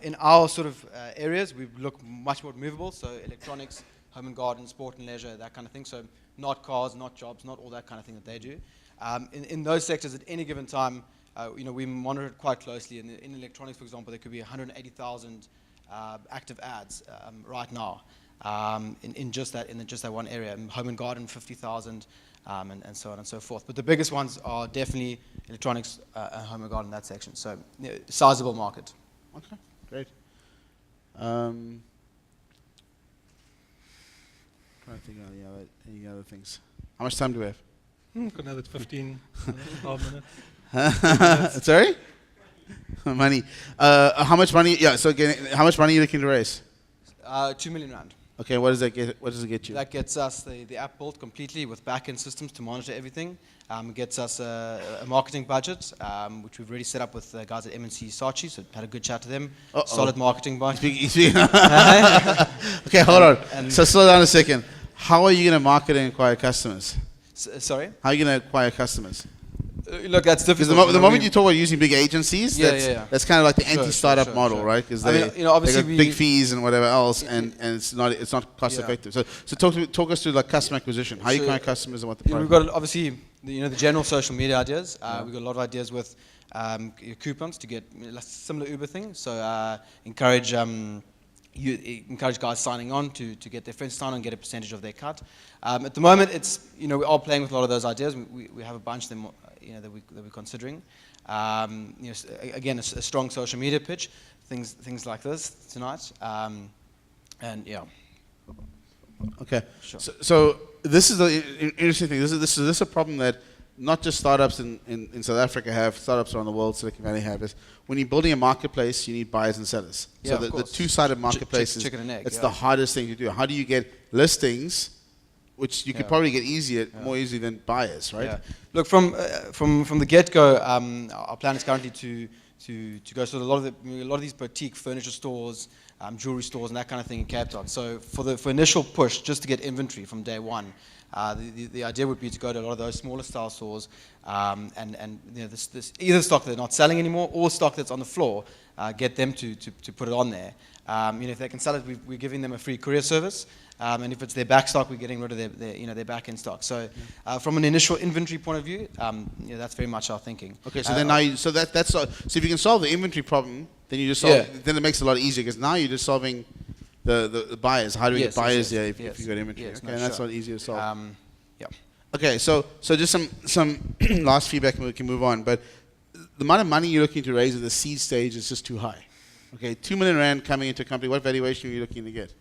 Speaker 4: In our sort of areas, we look much more movable, so electronics, home and garden, sport and leisure, that kind of thing. So not cars, not jobs, not all that kind of thing that they do. In those sectors, at any given time, we monitor it quite closely. In electronics, for example, there could be 180,000 active ads right now in just that one area. In home and garden, 50,000, and so on and so forth. But the biggest ones are definitely electronics, and home and garden, that section. So sizable market.
Speaker 3: Okay, great. Trying to think of any other things. How much time do we have?
Speaker 2: Got another 15 minutes.
Speaker 3: Sorry? Money. How much money? Yeah. So again, how much money are you looking to raise?
Speaker 4: 2 million rand.
Speaker 3: Okay, what does that get? What does it get you?
Speaker 4: That gets us the app built completely with back-end systems to monitor everything. It gets us a marketing budget, which we've already set up with the guys at MNC Saatchi, so had a good chat to them. Solid marketing budget.
Speaker 3: Okay, hold on. So slow down a second. How are you going to market and acquire customers?
Speaker 4: Sorry?
Speaker 3: How are you going to acquire customers?
Speaker 4: Look, that's difficult.
Speaker 3: Because the moment you talk about using big agencies, that's kind of like the anti-startup model, right? Because they
Speaker 4: obviously
Speaker 3: got big fees and whatever else, and it's not cost effective. So talk us through like customer acquisition. How you acquire customers and what the product.
Speaker 4: We've got obviously the general social media ideas. We've got a lot of ideas with coupons to get similar Uber thing. So encourage guys signing on to get their friends signed on and get a percentage of their cut. At the moment, it's we are playing with a lot of those ideas. We have a bunch of them that we're considering. Again, a strong social media pitch, things like this tonight, and yeah.
Speaker 3: Okay.
Speaker 4: Sure.
Speaker 3: So this is the interesting thing. This is a problem that not just startups in South Africa have, startups around the world, Silicon Valley have, is when you're building a marketplace, you need buyers and sellers.
Speaker 4: Yeah,
Speaker 3: so the two-sided marketplace is
Speaker 4: chicken and egg,
Speaker 3: it's the hardest thing to do. How do you get listings, which you could probably get more easily than buyers, right?
Speaker 4: Yeah. Look, from the get-go, our plan is currently to go to a lot of these boutique furniture stores, jewelry stores, and that kind of thing in Cape Town. So for initial push, just to get inventory from day one, the idea would be to go to a lot of those smaller style stores, and this either stock they're not selling anymore or stock that's on the floor, get them to put it on there. If they can sell it, we're giving them a free courier service. And if it's their back stock, we're getting rid of their back end stock. So from an initial inventory point of view, that's very much our thinking.
Speaker 3: Okay, so then so if you can solve the inventory problem, then you just then it makes it a lot easier because now you're just solving the buyers. How do we get buyers there if you've got inventory?
Speaker 4: Yes,
Speaker 3: okay, and that's a lot easier to solve.
Speaker 4: Yeah.
Speaker 3: Okay, so just some last feedback and we can move on. But the amount of money you're looking to raise at the seed stage is just too high. Okay, 2 million rand coming into a company. What valuation are you looking to get?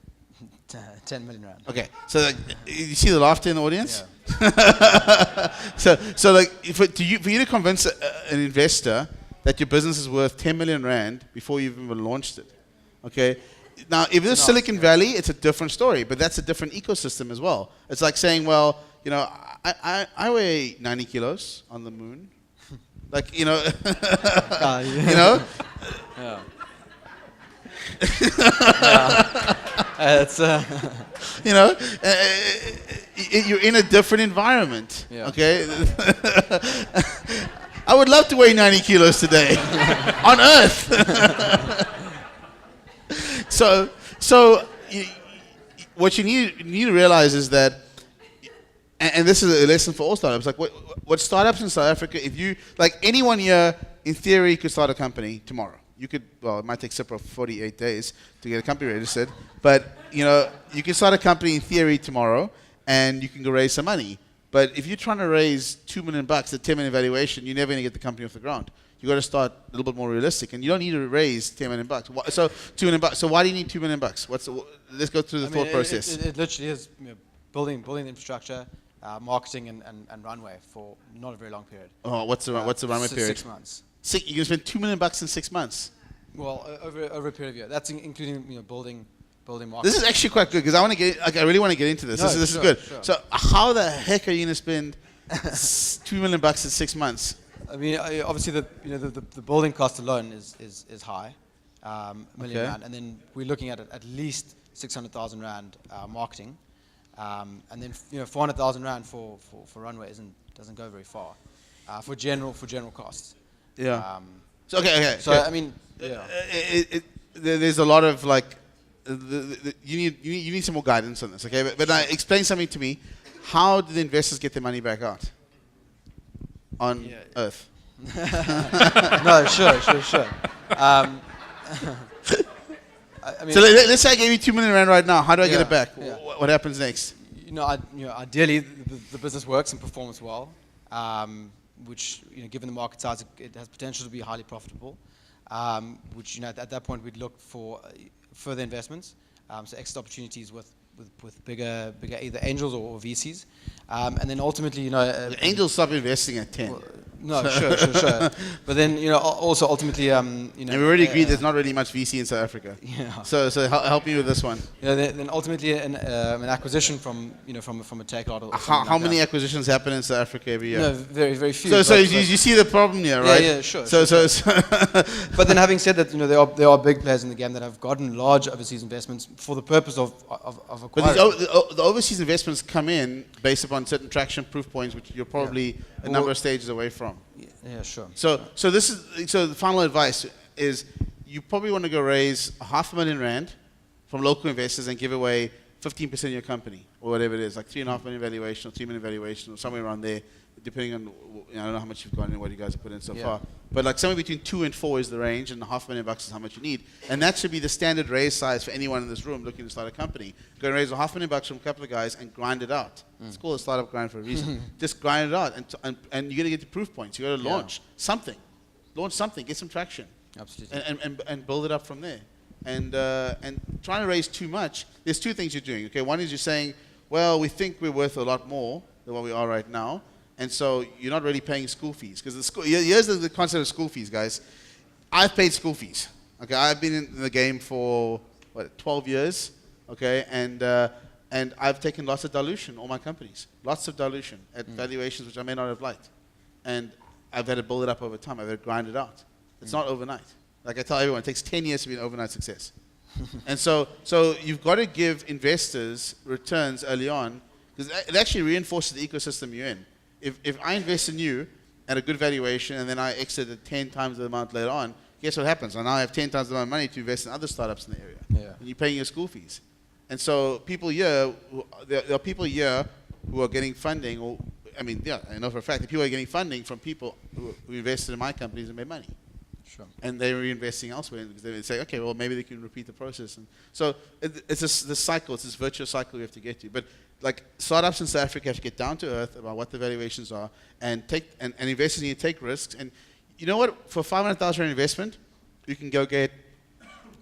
Speaker 4: 10 million rand.
Speaker 3: Okay, so you see the laughter in the audience?
Speaker 4: Yeah.
Speaker 3: so like for you to convince an investor that your business is worth 10 million rand before you've even launched it, okay? Now, if it's Silicon Valley, it's a different story, but that's a different ecosystem as well. It's like saying, well, I weigh 90 kilos on the moon, like you know.
Speaker 4: Yeah. It's
Speaker 3: you're in a different environment.
Speaker 4: Yeah.
Speaker 3: Okay. I would love to weigh 90 kilos today on Earth. So what you need to realize is that, and this is a lesson for all startups. Like what startups in South Africa, if you like anyone here, in theory, could start a company tomorrow. You could, well, it might take Cipro 48 days to get a company registered, but you can start a company in theory tomorrow, and you can go raise some money. But if you're trying to raise $2 million at 10 million valuation, you're never going to get the company off the ground. You got to start a little bit more realistic, and you don't need to raise $10 million. So $2 million. So why do you need $2 million? Let's go through the thought process.
Speaker 4: It literally is building the infrastructure, marketing, and runway for not a very long period.
Speaker 3: Oh, what's the runway period?
Speaker 4: 6 months.
Speaker 3: You can spend $2 million in 6 months.
Speaker 4: Well, over a period of a year. That's including building marketing.
Speaker 3: This is actually quite good because I really want to get into this.
Speaker 4: No,
Speaker 3: this is good. Sure. So how the heck are you going to spend $2 million in 6 months?
Speaker 4: I mean, obviously the building cost alone is high, million rand, and then we're looking at least 600,000 rand marketing, and then 400,000 rand for runway doesn't go very far, for general costs.
Speaker 3: Yeah. Okay.
Speaker 4: So I mean, yeah.
Speaker 3: There's a lot of like, you need some more guidance on this, okay? But now explain something to me. How do the investors get their money back out on Earth?
Speaker 4: No, sure. I mean,
Speaker 3: so let's say I gave you 2 million rand right now. How do I get it back?
Speaker 4: Yeah.
Speaker 3: What happens next?
Speaker 4: Ideally the business works and performs well. Which, given the market size, it has potential to be highly profitable. Which, at that point, we'd look for further investments, so exit opportunities with bigger either angels or VCs, and then ultimately,
Speaker 3: the angels stop investing at 10.
Speaker 4: Well, No, sure. But then, also ultimately,
Speaker 3: And we already agreed there's not really much VC in South Africa.
Speaker 4: Yeah.
Speaker 3: So help me with this one.
Speaker 4: Then ultimately an acquisition from a tech lot.
Speaker 3: How many acquisitions happen in South Africa every year?
Speaker 4: No, very very few.
Speaker 3: So you see the problem here, right?
Speaker 4: Yeah, sure.
Speaker 3: So
Speaker 4: But then having said that, there are big players in the game that have gotten large overseas investments for the purpose of acquiring.
Speaker 3: But the overseas investments come in based upon certain traction proof points, which you're probably a number of stages away from.
Speaker 4: Yeah, sure.
Speaker 3: So the final advice is you probably want to go raise R500,000 from local investors and give away 15% of your company or whatever it is, like 3.5 million valuation or 3 million valuation or somewhere around there, depending on I don't know how much you've gotten and what you guys have put in so far. But like somewhere between 2 and 4 is the range, and $500,000 is how much you need, and that should be the standard raise size for anyone in this room looking to start a company. Go and raise $500,000 from a couple of guys and grind it out. It's called a startup grind for a reason. Just grind it out, and you're gonna get the proof points. You got to launch something, get some traction,
Speaker 4: Absolutely.
Speaker 3: and build it up from there. And trying to raise too much, there's two things you're doing. Okay, one is you're saying, well, we think we're worth a lot more than what we are right now. And so you're not really paying school fees. Because here's the concept of school fees, guys. I've paid school fees. Okay, I've been in the game for, 12 years. Okay, and I've taken lots of dilution, all my companies. Lots of dilution at valuations which I may not have liked. And I've had to build it up over time. I've had to grind it out. It's not overnight. Like I tell everyone, it takes 10 years to be an overnight success. And so you've got to give investors returns early on, because it actually reinforces the ecosystem you're in. If I invest in you at a good valuation and then I exit at 10 times the amount later on, guess what happens? I now have 10 times the amount of money to invest in other startups in the area.
Speaker 4: Yeah.
Speaker 3: And you're paying your school fees. And so there are people here who are getting funding, I know for a fact that people are getting funding from people who invested in my companies and made money.
Speaker 4: Sure.
Speaker 3: And they're reinvesting elsewhere because they say, okay, well, maybe they can repeat the process. And so it's this cycle, it's this virtuous cycle we have to get to. But like startups in South Africa have to get down to earth about what the valuations are and investors need to take risks. And you know what? For $500,000 investment, you can go get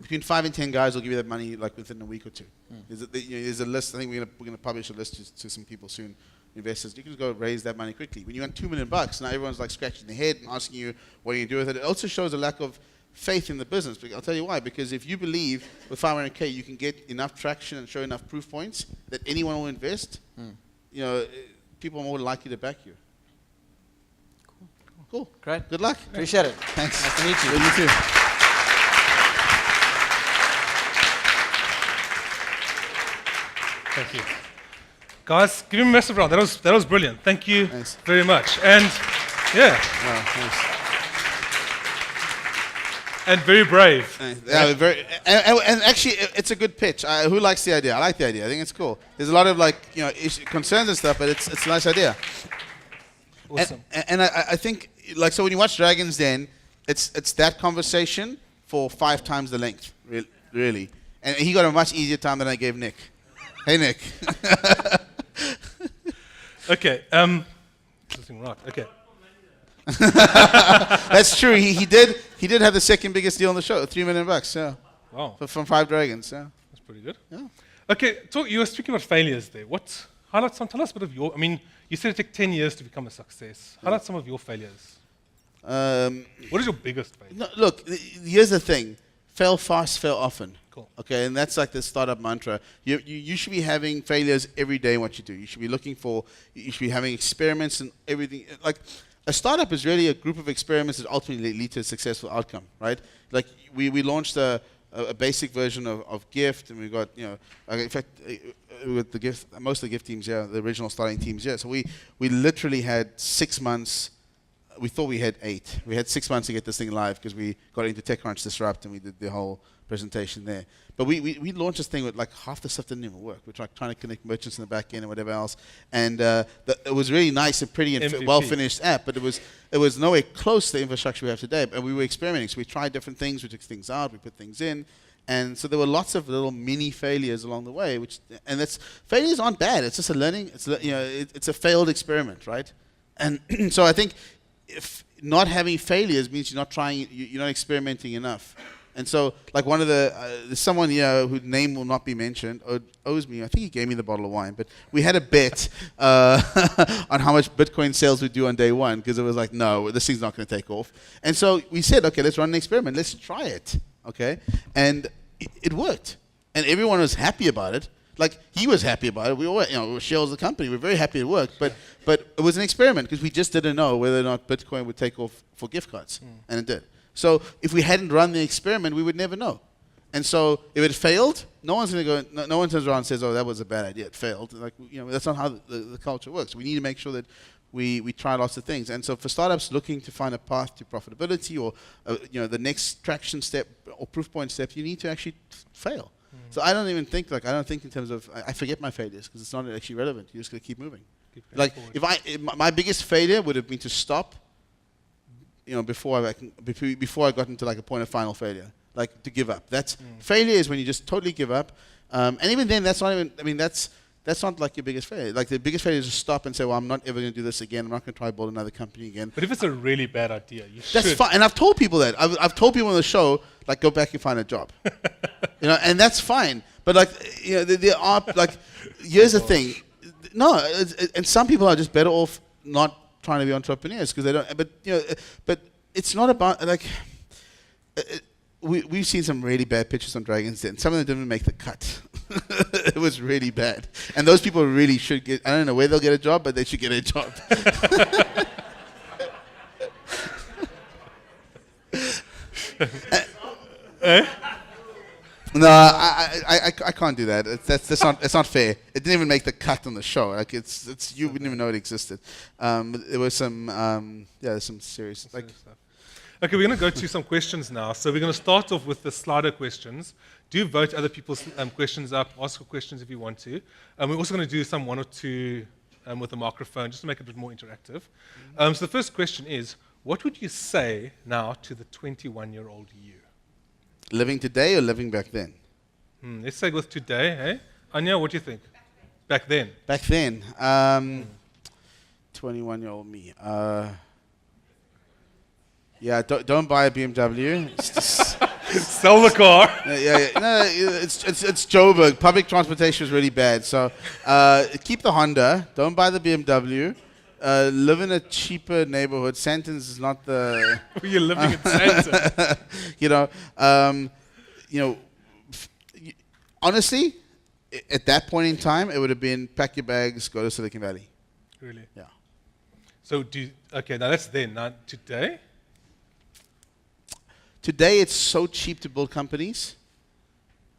Speaker 3: between 5 and 10 guys will give you that money like within a week or two. There's a list. I think we're going to publish a list to some people soon. Investors, you can just go raise that money quickly. When you want $2 million, now everyone's like scratching their head and asking you what are you do with it. It also shows a lack of faith in the business. I'll tell you why. Because if you believe with $500K you can get enough traction and show enough proof points that anyone will invest, people are more likely to back you. Cool.
Speaker 4: Great.
Speaker 3: Good luck.
Speaker 4: Appreciate it.
Speaker 3: Thanks.
Speaker 4: Nice to meet you.
Speaker 3: Good to meet you.
Speaker 2: Thank you. Guys, give him a massive round. That was brilliant. Thank you very much. And yeah.
Speaker 3: Wow, thanks.
Speaker 2: And very brave.
Speaker 3: Yeah, and actually, it's a good pitch. Who likes the idea? I like the idea. I think it's cool. There's a lot of concerns and stuff, but it's a nice idea.
Speaker 2: Awesome.
Speaker 3: And I think so when you watch Dragon's Den, it's that conversation for 5 times the length, really. And he got a much easier time than I gave Nick. Hey, Nick.
Speaker 2: Okay. Something right. Okay.
Speaker 3: That's true. He did have the second biggest deal on the show, $3 million. Yeah.
Speaker 2: Wow.
Speaker 3: From 5 Dragons. Yeah.
Speaker 2: That's pretty good.
Speaker 3: Yeah.
Speaker 2: Okay. So you were speaking about failures there. Tell us a bit of your. I mean, you said it took 10 years to become a success. Highlight some of your failures. What is your biggest failure?
Speaker 3: No, look, here's the thing: fail fast, fail often.
Speaker 2: Cool.
Speaker 3: Okay, and that's like the startup mantra. You should be having failures every day in what you do. You should be having experiments and everything. Like a startup is really a group of experiments that ultimately lead to a successful outcome, right? Like we launched a basic version of Gyft, and we got in fact with the Gyft, most of the Gyft teams here, the original starting teams here. So we literally had 6 months. We thought we had 8. We had 6 months to get this thing live because we got into TechCrunch Disrupt and we did the whole presentation there. But we launched this thing with like half the stuff didn't even work. We're trying to connect merchants in the back end and whatever else. And it was really nice and pretty and well-finished app, but it was nowhere close to the infrastructure we have today. And we were experimenting. So we tried different things. We took things out. We put things in. And so there were lots of little mini failures along the way. Failures aren't bad. It's just a learning. It's a failed experiment, right? And so I think if not having failures means you're not trying, you're not experimenting enough. And so, like one of there's someone here whose name will not be mentioned owes me. I think he gave me the bottle of wine, but we had a bet on how much Bitcoin sales we do on day one because it was like, no, this thing's not going to take off. And so we said, okay, let's run an experiment. Let's try it. Okay, and it worked, and everyone was happy about it. Like he was happy about it. We all, we were shares of the company. We were very happy it worked, but it was an experiment because we just didn't know whether or not Bitcoin would take off for gift cards, and it did. So if we hadn't run the experiment, we would never know. And so if it failed, no one's going to go. No one turns around and says, "Oh, that was a bad idea. It failed." Like that's not how the culture works. We need to make sure that we try lots of things. And so for startups looking to find a path to profitability or the next traction step or proof point step, you need to actually fail. So I don't even think in terms of I forget my failures because it's not actually relevant. You're just going to keep moving. Like if my biggest failure would have been to stop. Before I got into like a point of final failure, like to give up. That's failure is when you just totally give up, and even then, that's not even. I mean, that's not like your biggest failure. Like the biggest failure is to stop and say, "Well, I'm not ever going to do this again. I'm not going to try to build another company again."
Speaker 2: But if it's a really bad idea, you
Speaker 3: that's
Speaker 2: should.
Speaker 3: fine. And I've told people that. I've told people on the show, like, go back and find a job. And that's fine. But like, there are like, here's the thing. No, and some people are just better off not trying to be entrepreneurs because they don't. But it's not about like. We've seen some really bad pictures on Dragon's Den. Some of them didn't make the cut. It was really bad, and those people really should get. I don't know where they'll get a job, but they should get a job. No, I can't do that. That's not fair. It didn't even make the cut on the show. Like it's you wouldn't even know it existed. There was some there's some serious like.
Speaker 2: Okay, we're going to go to some questions now. So we're going to start off with the Slido questions. Do vote other people's questions up. Ask for questions if you want to. We're also going to do some one or two with a microphone just to make it a bit more interactive. So the first question is, what would you say now to the 21-year-old you?
Speaker 3: Living today or living back then?
Speaker 2: Let's say with today, hey? Anya, what do you think? Back then.
Speaker 3: Back then. 21-year-old me. Yeah, don't buy a BMW.
Speaker 2: Sell the car.
Speaker 3: No, it's Joburg. Public transportation is really bad. So keep the Honda. Don't buy the BMW. Live in a cheaper neighborhood. Santons is not the.
Speaker 2: You're living in Sandton.
Speaker 3: Honestly, at that point in time, it would have been pack your bags, go to Silicon Valley.
Speaker 2: Really?
Speaker 3: Yeah.
Speaker 2: So now that's then. Now today.
Speaker 3: Today, it's so cheap to build companies.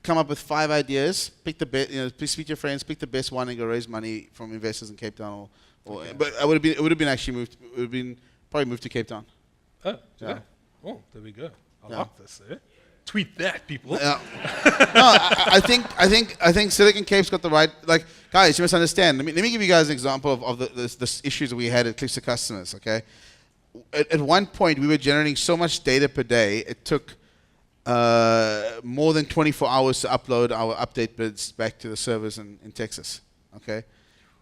Speaker 3: Come up with 5 ideas, pick the best. Speak to your friends, pick the best one, and go raise money from investors in Cape Town. But it would have been actually moved. It would have been probably moved to Cape Town.
Speaker 2: Oh,
Speaker 3: yeah.
Speaker 2: Oh, there we go. I like this. Tweet that, people.
Speaker 3: Yeah. No, I think Silicon Cape's got the right. Like, guys, you must understand. Let me give you guys an example of the issues that we had at Clicks2Customers. Okay. At one point, we were generating so much data per day, it took more than 24 hours to upload our update bids back to the servers in Texas. Okay,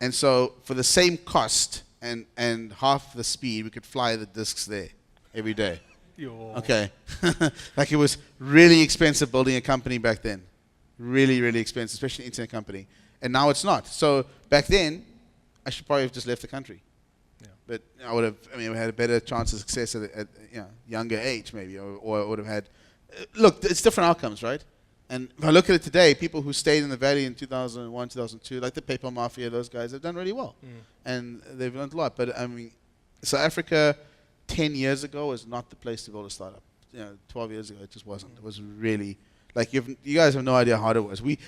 Speaker 3: and so for the same cost and half the speed, we could fly the disks there every day. Okay, like it was really expensive building a company back then, really, really expensive, especially an internet company. And now it's not. So back then, I should probably have just left the country. But we had a better chance of success at younger age maybe, or I would have had. Look, it's different outcomes, right? And if I look at it today, people who stayed in the valley in 2001, 2002, like the Paper Mafia, those guys have done really well, and they've learned a lot. But I mean, South Africa 10 years ago was not the place to build a startup. 12 years ago it just wasn't. It was really like you guys have no idea how hard it was. We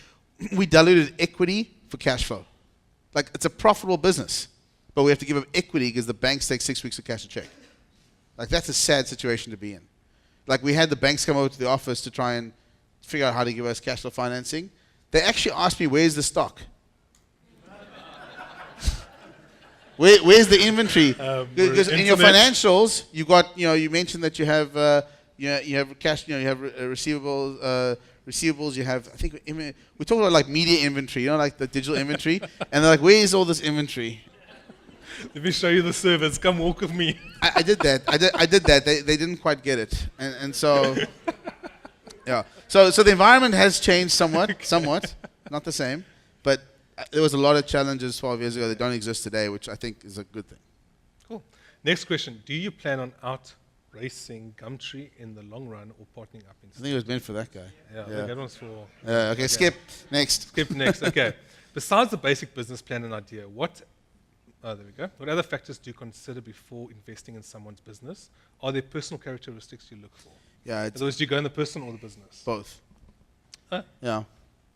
Speaker 3: diluted equity for cash flow. Like it's a profitable business. But we have to give up equity because the banks take 6 weeks to cash a check. Like, that's a sad situation to be in. Like, we had the banks come over to the office to try and figure out how to give us cash flow financing. They actually asked me, where's the stock? Where's the inventory? Because in your financials, you got, you mentioned that you have cash, you have receivables, you have, I think, we talk about, like, media inventory, like the digital inventory. And they're like, where's all this inventory?
Speaker 2: Let me show you the servers. Come walk with me.
Speaker 3: I did that. I did that. They didn't quite get it, and so Yeah. So the environment has changed somewhat, not the same, but there was a lot of challenges 12 years ago that don't exist today, which I think is a good thing.
Speaker 2: Cool. Next question. Do you plan on out-racing Gumtree in the long run or partnering up
Speaker 3: I
Speaker 2: instead?
Speaker 3: think it was meant for that guy.
Speaker 2: Yeah, that one's for...
Speaker 3: Okay, skip. Next.
Speaker 2: Skip next. Okay. Besides the basic business plan and idea, there we go. What other factors do you consider before investing in someone's business? Are there personal characteristics you look for?
Speaker 3: Yeah,
Speaker 2: In
Speaker 3: it's
Speaker 2: other words, do you go in the person or the business?
Speaker 3: both.
Speaker 2: Huh?
Speaker 3: Yeah,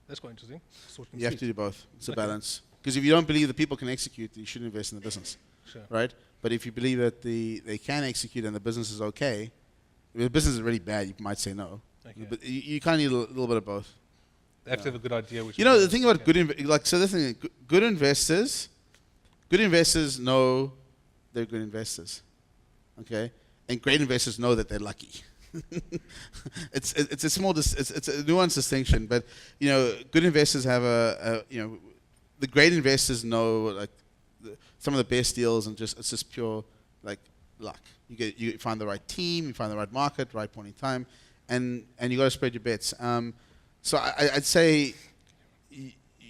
Speaker 2: That's quite interesting. Short and
Speaker 3: you have to
Speaker 2: sweet.
Speaker 3: do both. It's a
Speaker 2: Okay.
Speaker 3: balance. Because if you don't believe that people can execute, you shouldn't invest in the business,
Speaker 2: Sure.
Speaker 3: right? But if you believe that they can execute and the business is okay, if the business is really bad, you might say no.
Speaker 2: Okay.
Speaker 3: But you kind of need a little bit of both.
Speaker 2: They have to have a good idea. Which
Speaker 3: You know,
Speaker 2: one
Speaker 3: the
Speaker 2: is-
Speaker 3: thing about
Speaker 2: okay.
Speaker 3: the thing, good investors know they're good investors, okay, and great investors know that they're lucky. it's a small, it's a nuanced distinction, but you know, good investors have the great investors know like some of the best deals, and it's just pure like luck. You find the right team, you find the right market, right point in time, and you got to spread your bets. So I'd say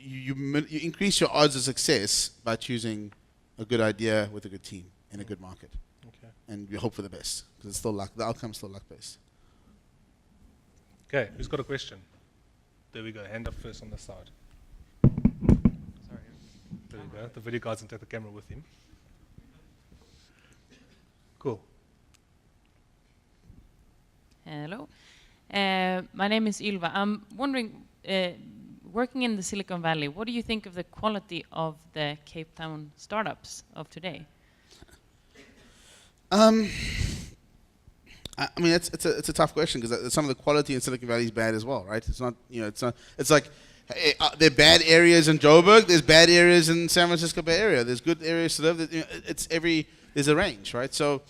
Speaker 3: you increase your odds of success by choosing a good idea with a good team in a good market,
Speaker 2: Okay.
Speaker 3: and you hope for the best because it's still luck. The outcome's still luck based.
Speaker 2: Okay. Who's got a question? There we go. Hand up first on the side.
Speaker 1: Sorry.
Speaker 2: There we go. The video guys can take the camera with him. Cool.
Speaker 5: Hello. My name is Ylva. I'm wondering, working in the Silicon Valley, what do you think of the quality of the Cape Town startups of today?
Speaker 3: I mean, it's a tough question because some of the quality in Silicon Valley is bad as well, right? It's not, it's like there are bad areas in Joburg, there's bad areas in San Francisco Bay Area, there's good areas to live. There's a range, right? So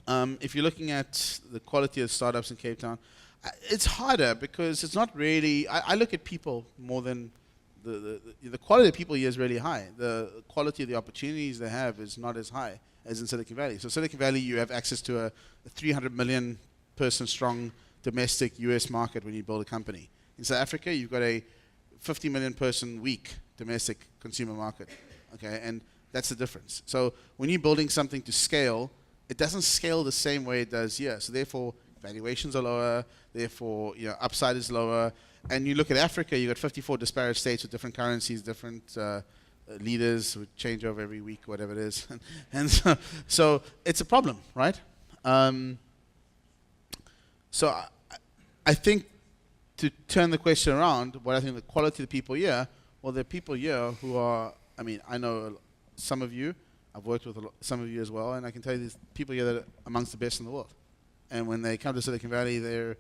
Speaker 3: if you're looking at the quality of startups in Cape Town, it's harder because it's not really. I look at people more than the quality of people here is really high. The quality of the opportunities they have is not as high as in Silicon Valley. So Silicon Valley, you have access to a 300 million person strong domestic US market when you build a company. In South Africa, you've got a 50 million person weak domestic consumer market, okay, and that's the difference. So when you're building something to scale, it doesn't scale the same way it does here. So therefore, valuations are lower. Therefore, upside is lower. And you look at Africa, you've got 54 disparate states with different currencies, different leaders who change over every week, whatever it is. And so it's a problem, right? So I think to turn the question around, what I think the quality of the people here, well, there are people here who are, I mean, I know some of you, I've worked with some of you as well, and I can tell you there's people here that are amongst the best in the world. And when they come to Silicon Valley, they're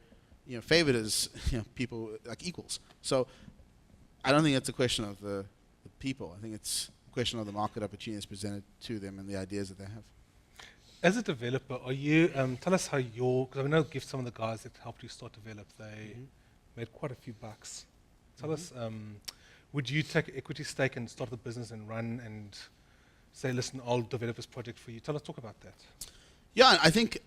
Speaker 3: favored as people like equals. So I don't think it's a question of the people. I think it's a question of the market opportunities presented to them and the ideas that they have.
Speaker 2: As a developer, are you, tell us how because I know Gyft, some of the guys that helped you start develop, they made quite a few bucks. Tell us, would you take an equity stake and start the business and run and say, listen, I'll develop this project for you? Talk about that.
Speaker 3: Yeah, I think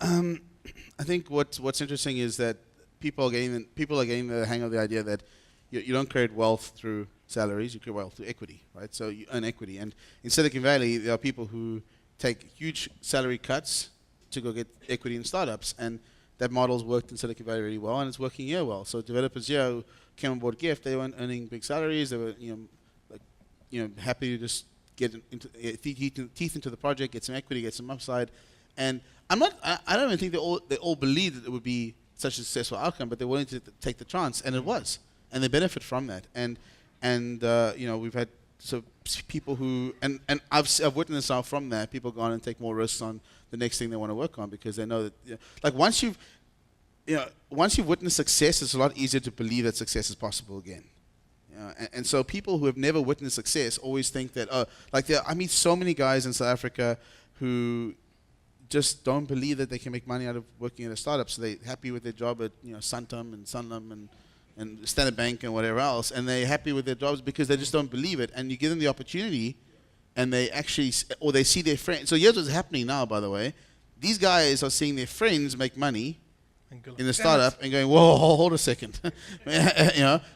Speaker 3: what's interesting is that people are getting the hang of the idea that you don't create wealth through salaries, you create wealth through equity, right? So you earn equity. And in Silicon Valley, there are people who take huge salary cuts to go get equity in startups. And that model's worked in Silicon Valley really well, and it's working here well. So developers here who came on board Gyft, they weren't earning big salaries. They were, happy to just get teeth into the project, get some equity, get some upside. And I don't even think they all believed that it would be such a successful outcome, but they're willing to take the chance, and it was. And they benefit from that. And we've had people who, and I've witnessed now from that, people go on and take more risks on the next thing they want to work on because they know that, like once you've witnessed success, it's a lot easier to believe that success is possible again. And so people who have never witnessed success always think that, I meet so many guys in South Africa who just don't believe that they can make money out of working at a startup. So they're happy with their job at Santam and Sanlam and Standard Bank and whatever else, and they're happy with their jobs because they just don't believe it. And you give them the opportunity, and they actually, or they see their friends. So here's what's happening now, by the way. These guys are seeing their friends make money,
Speaker 2: And go like,
Speaker 3: in the
Speaker 2: "Damn
Speaker 3: startup and going, whoa, hold a second.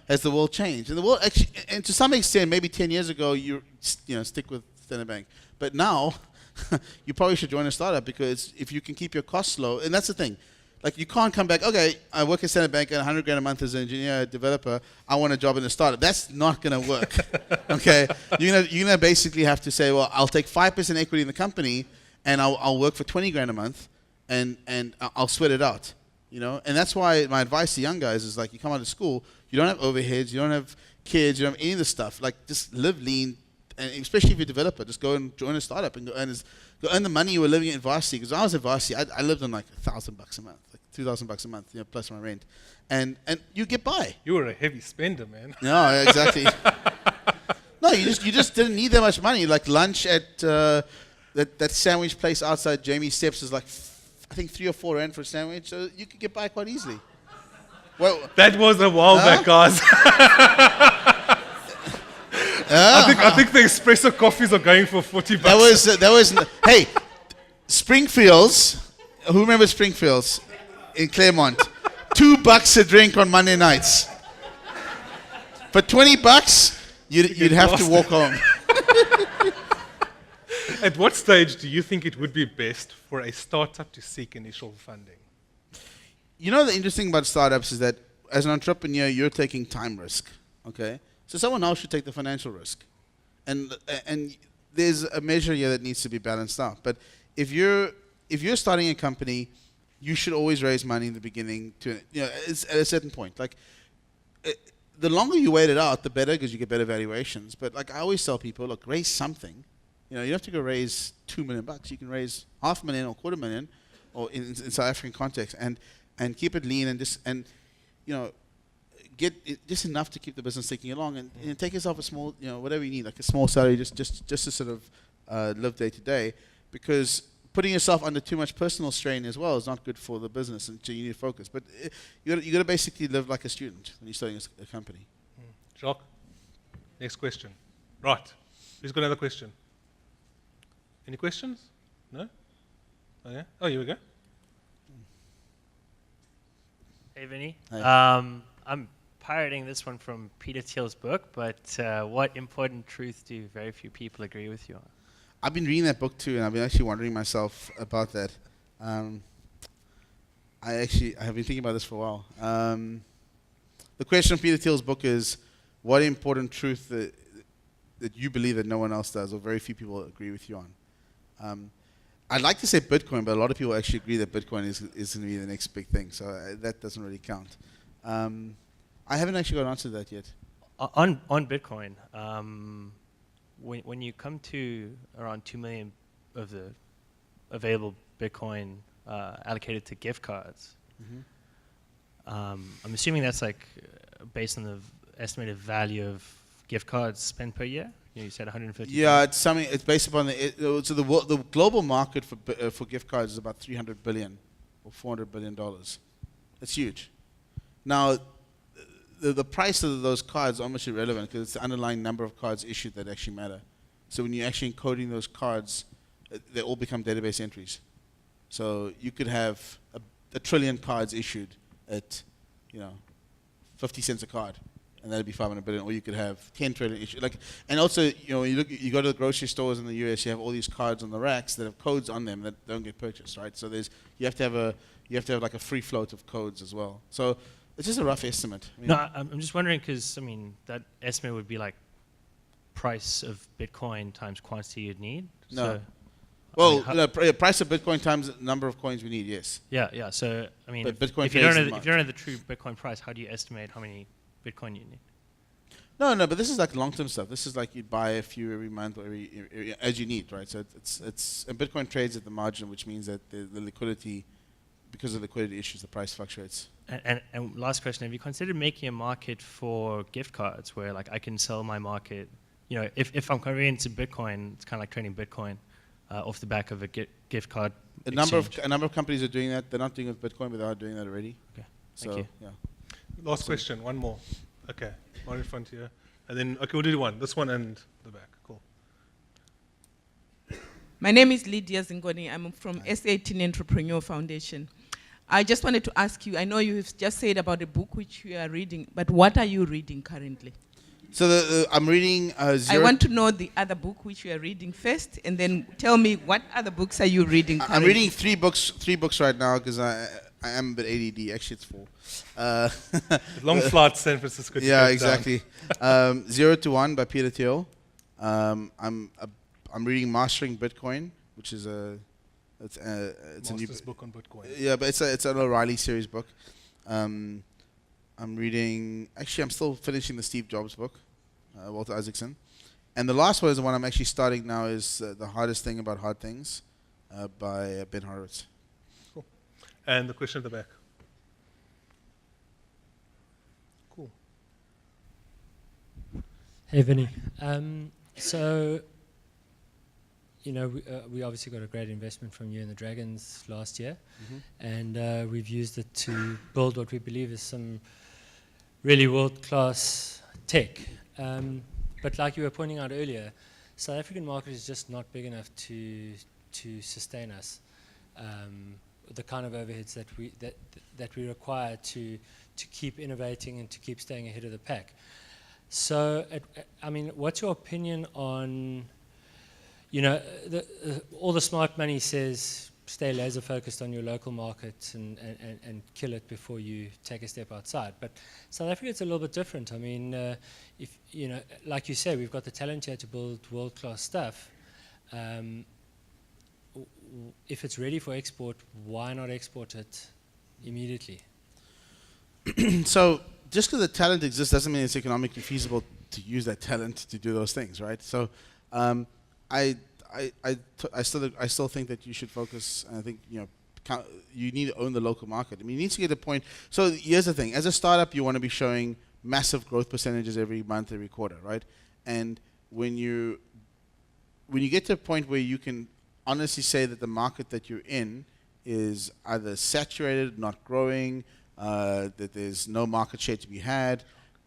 Speaker 3: Has the world changed? And the world actually, and to some extent, maybe 10 years ago, stick with Standard Bank. But now, you probably should join a startup, because if you can keep your costs low, and that's the thing. Like, you can't come back, okay, I work at Standard Bank at 100 grand a month as an engineer, developer, I want a job in a startup. That's not going to work, okay? You're gonna basically have to say, well, I'll take 5% equity in the company, and I'll work for 20 grand a month, and I'll sweat it out, And that's why my advice to young guys is, like, you come out of school, you don't have overheads, you don't have kids, you don't have any of this stuff. Like, just live lean, and especially if you're a developer, just go and join a startup and go earn the money you were living at varsity. Because when I was at varsity, I lived on like $1,000 a month, like $2,000 a month, plus my rent, and you get by.
Speaker 2: You were a heavy spender, man.
Speaker 3: No, exactly. No, you just didn't need that much money. Like lunch at that sandwich place outside Jamie's Steps is like I think 3 or 4 rand for a sandwich, so you could get by quite easily. Well,
Speaker 2: that was a while back, guys. I think the espresso coffees are going for $40.
Speaker 3: That was. Hey, Springfields. Who remembers Springfields in Claremont? $2 a drink on Monday nights. For $20, you'd have to walk home.
Speaker 2: At what stage do you think it would be best for a startup to seek initial funding?
Speaker 3: The interesting about startups is that as an entrepreneur, you're taking time risk. Okay. So someone else should take the financial risk, and there's a measure here that needs to be balanced out. But if you're starting a company, you should always raise money in the beginning it's at a certain point. Like the longer you wait it out, the better, because you get better valuations. But like I always tell people, look, raise something. You don't have to go raise $2 million. You can raise $500,000 or $250,000, or in South African context, and keep it lean get just enough to keep the business ticking along, and take yourself a small, whatever you need, like a small salary, just to sort of live day to day, because putting yourself under too much personal strain as well is not good for the business, and so you need to focus. But you got to basically live like a student when you're starting a company.
Speaker 2: Jacques, next question. Right, who's got another question? Any questions? No? Oh yeah. Oh, here we go.
Speaker 6: Hey, Vinny.
Speaker 3: Hi.
Speaker 6: I'm pirating this one from Peter Thiel's book, but what important truth do very few people agree with you on?
Speaker 3: I've been reading that book too, and I've been actually wondering myself about that. I have been thinking about this for a while. The question of Peter Thiel's book is, what important truth that you believe that no one else does, or very few people agree with you on? I'd like to say Bitcoin, but a lot of people actually agree that Bitcoin is going to be the next big thing, so that doesn't really count. I haven't actually got an answer to that yet.
Speaker 6: On Bitcoin, when you come to around 2 million of the available Bitcoin allocated to gift cards, I'm assuming that's like based on the estimated value of gift cards spent per year. You said 150.
Speaker 3: Yeah, it's something. It's based upon the global market for gift cards is about $300 billion or $400 billion. That's huge. Now, the price of those cards is almost irrelevant, because it's the underlying number of cards issued that actually matter. So when you're actually encoding those cards, they all become database entries. So you could have a trillion cards issued at 50 cents a card, and that'd be 500 billion. Or you could have 10 trillion issued. And also, you go to the grocery stores in the US, you have all these cards on the racks that have codes on them that don't get purchased, right? So you have to have like a free float of codes as well. So it's just a rough estimate.
Speaker 6: I'm just wondering, because that estimate would be like price of Bitcoin times quantity you'd need.
Speaker 3: No.
Speaker 6: So,
Speaker 3: price of Bitcoin times the number of coins we need. Yes.
Speaker 6: Yeah. So
Speaker 3: But Bitcoin
Speaker 6: if you don't know the true Bitcoin price, how do you estimate how many Bitcoin you need?
Speaker 3: No, but this is like long-term stuff. This is like you buy a few every month or as you need, right? So and Bitcoin trades at the margin, which means that the liquidity, because of liquidity issues, the price fluctuates.
Speaker 6: And last question: have you considered making a market for gift cards, where like I can sell my market? If I'm converting to Bitcoin, it's kind of like trading Bitcoin off the back of a gift card.
Speaker 3: A number of companies are doing that. They're not doing it with Bitcoin, but they are doing that already.
Speaker 6: Okay.
Speaker 3: Thank you. Yeah.
Speaker 2: Last question, one more. Okay, one in front here. And then, okay, we'll do one. This one and the back. Cool.
Speaker 7: My name is Lydia Zingoni. I'm from S18 Entrepreneur Foundation. I just wanted to ask you, I know you've just said about a book which you are reading, but what are you reading currently?
Speaker 3: So I'm reading
Speaker 7: I want to know the other book which you are reading first, and then tell me what other books are you reading currently?
Speaker 3: I'm reading three books right now because I am a bit ADD. Actually, it's 4.
Speaker 2: Long flight to San Francisco. To
Speaker 3: Yeah,
Speaker 2: Cape Town.
Speaker 3: exactly. 0 to 1 by Peter Thiel. I'm reading Mastering Bitcoin, which is it's a new
Speaker 2: Master's book on Bitcoin.
Speaker 3: Yeah, but it's an O'Reilly series book. I'm reading. Actually, I'm still finishing the Steve Jobs book, Walter Isaacson, and the last one is the one I'm actually starting now. Is The Hardest Thing About Hard Things, by Ben Horowitz.
Speaker 2: Cool. And the question at the back. Cool.
Speaker 8: Hey, Vinny. So, you know, we obviously got a great investment from you and the Dragons last year, and we've used it to build what we believe is some really world-class tech. But like you were pointing out earlier, South African market is just not big enough to sustain us. The kind of overheads that we require to keep innovating and to keep staying ahead of the pack. So, I mean, what's your opinion on, you know, all the smart money says stay laser focused on your local market and kill it before you take a step outside. But South Africa, it's a little bit different. I mean, if you know, like you say, we've got the talent here to build world-class stuff. If it's ready for export, why not export it immediately?
Speaker 3: So just because the talent exists doesn't mean it's economically feasible to use that talent to do those things, right? So I still think that you should focus. And I think you need to own the local market. I mean, you need to get a point. So here's the thing: as a startup, you want to be showing massive growth percentages every month, every quarter, right? And when you get to a point where you can honestly say that the market that you're in is either saturated, not growing, that there's no market share to be had,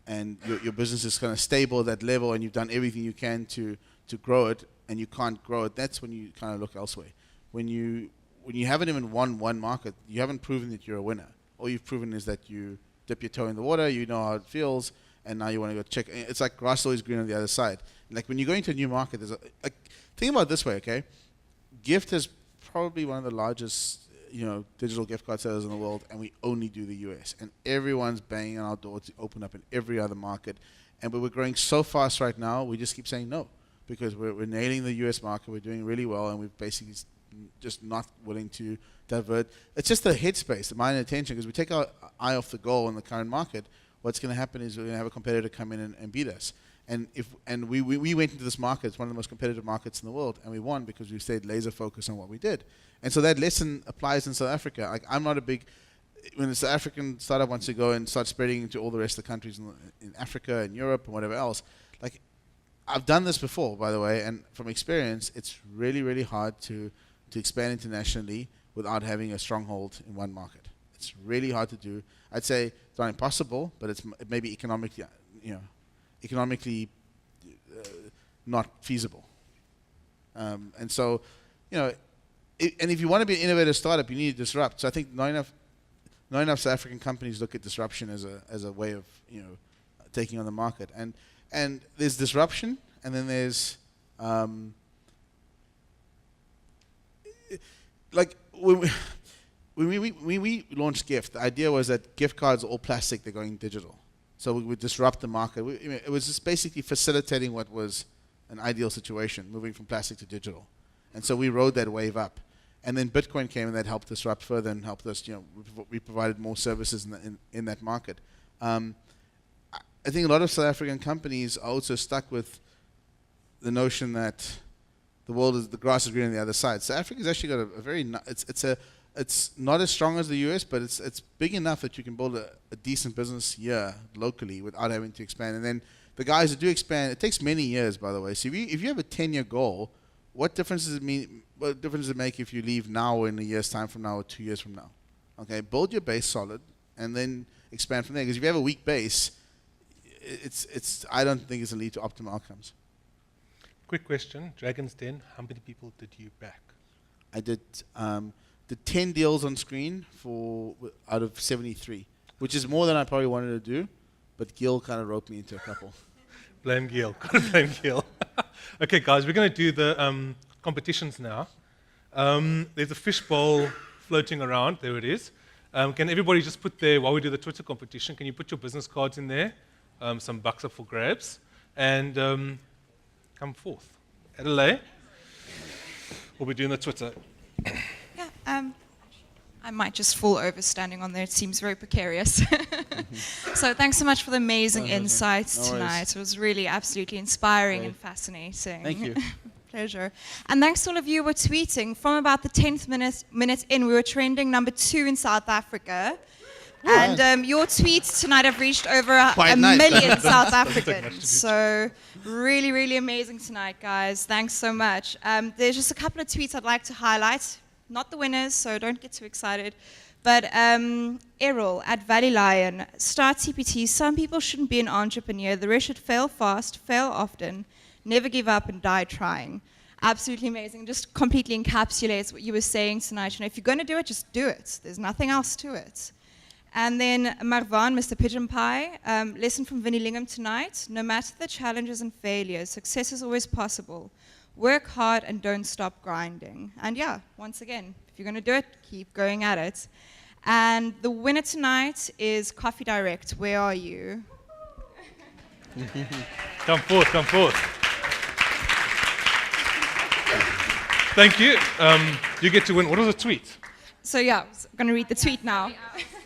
Speaker 3: and your business is kind of stable at that level, and you've done everything you can to grow it, and you can't grow it, that's when you kind of look elsewhere. When you haven't even won one market, you haven't proven that you're a winner. All you've proven is that you dip your toe in the water, you know how it feels, and now you want to go check. It's like grass is always green on the other side. Like when you go into a new market, think about it this way, okay? Gyft is probably one of the largest digital gift card sellers in the world, and we only do the US. And everyone's banging on our door to open up in every other market. And we're growing so fast right now, we just keep saying no. Because we're nailing the US market, we're doing really well, and we're basically just not willing to divert. It's just the headspace, the mind and attention, because we take our eye off the goal in the current market, what's going to happen is we're going to have a competitor come in and beat us. And we went into this market, it's one of the most competitive markets in the world, and we won because we stayed laser focused on what we did. And so that lesson applies in South Africa. Like, I'm not a big, when the South African startup wants to go and start spreading into all the rest of the countries in Africa and Europe and whatever else, like, I've done this before, by the way, and from experience, it's really, really hard to expand internationally without having a stronghold in one market. It's really hard to do. I'd say it's not impossible, but it may be economically not feasible. And so, and if you want to be an innovative startup, you need to disrupt. So I think not enough South African companies look at disruption as a way of taking on the market. And there's disruption, and then there's like when we launched Gyft, the idea was that gift cards are all plastic; they're going digital. So we would disrupt the market. It was just basically facilitating what was an ideal situation, moving from plastic to digital. And so we rode that wave up. And then Bitcoin came, and that helped disrupt further and helped us. We provided more services in that market. I think a lot of South African companies are also stuck with the notion that the grass is green on the other side. South Africa's actually got a very it's not as strong as the US, but it's big enough that you can build a decent business here locally without having to expand. And then the guys that do expand, it takes many years, by the way. So if you have a 10-year goal, what difference does it mean? What difference does it make if you leave now or in a year's time from now or 2 years from now? Okay, build your base solid and then expand from there. Because if you have a weak base, I don't think it's going to lead to optimal outcomes.
Speaker 2: Quick question, Dragon's Den, how many people did you back?
Speaker 3: I did did 10 deals on screen out of 73, which is more than I probably wanted to do, but Gil kind of roped me into a couple.
Speaker 2: Blame Gil. Gotta blame Gil. Okay, guys, we're going to do the competitions now. There's a fishbowl floating around. There it is. Can everybody just put there, while we do the Twitter competition, can you put your business cards in there? Some bucks up for grabs. And come forth. Adelaide, we'll be doing the Twitter.
Speaker 9: Yeah, I might just fall over standing on there. It seems very precarious. So thanks so much for the amazing insights tonight. It was really absolutely inspiring and fascinating.
Speaker 3: Thank you.
Speaker 9: Pleasure. And thanks to all of you who were tweeting. From about the 10th minute in, we were trending number 2 in South Africa. And your tweets tonight have reached over a million South Africans. So really, really amazing tonight, guys. Thanks so much. There's just a couple of tweets I'd like to highlight. Not the winners, so don't get too excited. But Errol at Valley Lion, start TPT. Some people shouldn't be an entrepreneur. The rest should fail fast, fail often, never give up and die trying. Absolutely amazing. Just completely encapsulates what you were saying tonight. You know, if you're going to do it, just do it. There's nothing else to it. And then Marwan, Mr. Pigeon Pie, lesson from Vinny Lingham tonight. No matter the challenges and failures, success is always possible. Work hard and don't stop grinding. And yeah, once again, if you're going to do it, keep going at it. And the winner tonight is Coffee Direct. Where are you?
Speaker 2: Come forth, come forth. Thank you. You get to win. What was the tweet?
Speaker 9: So yeah, I'm going to read the tweet now.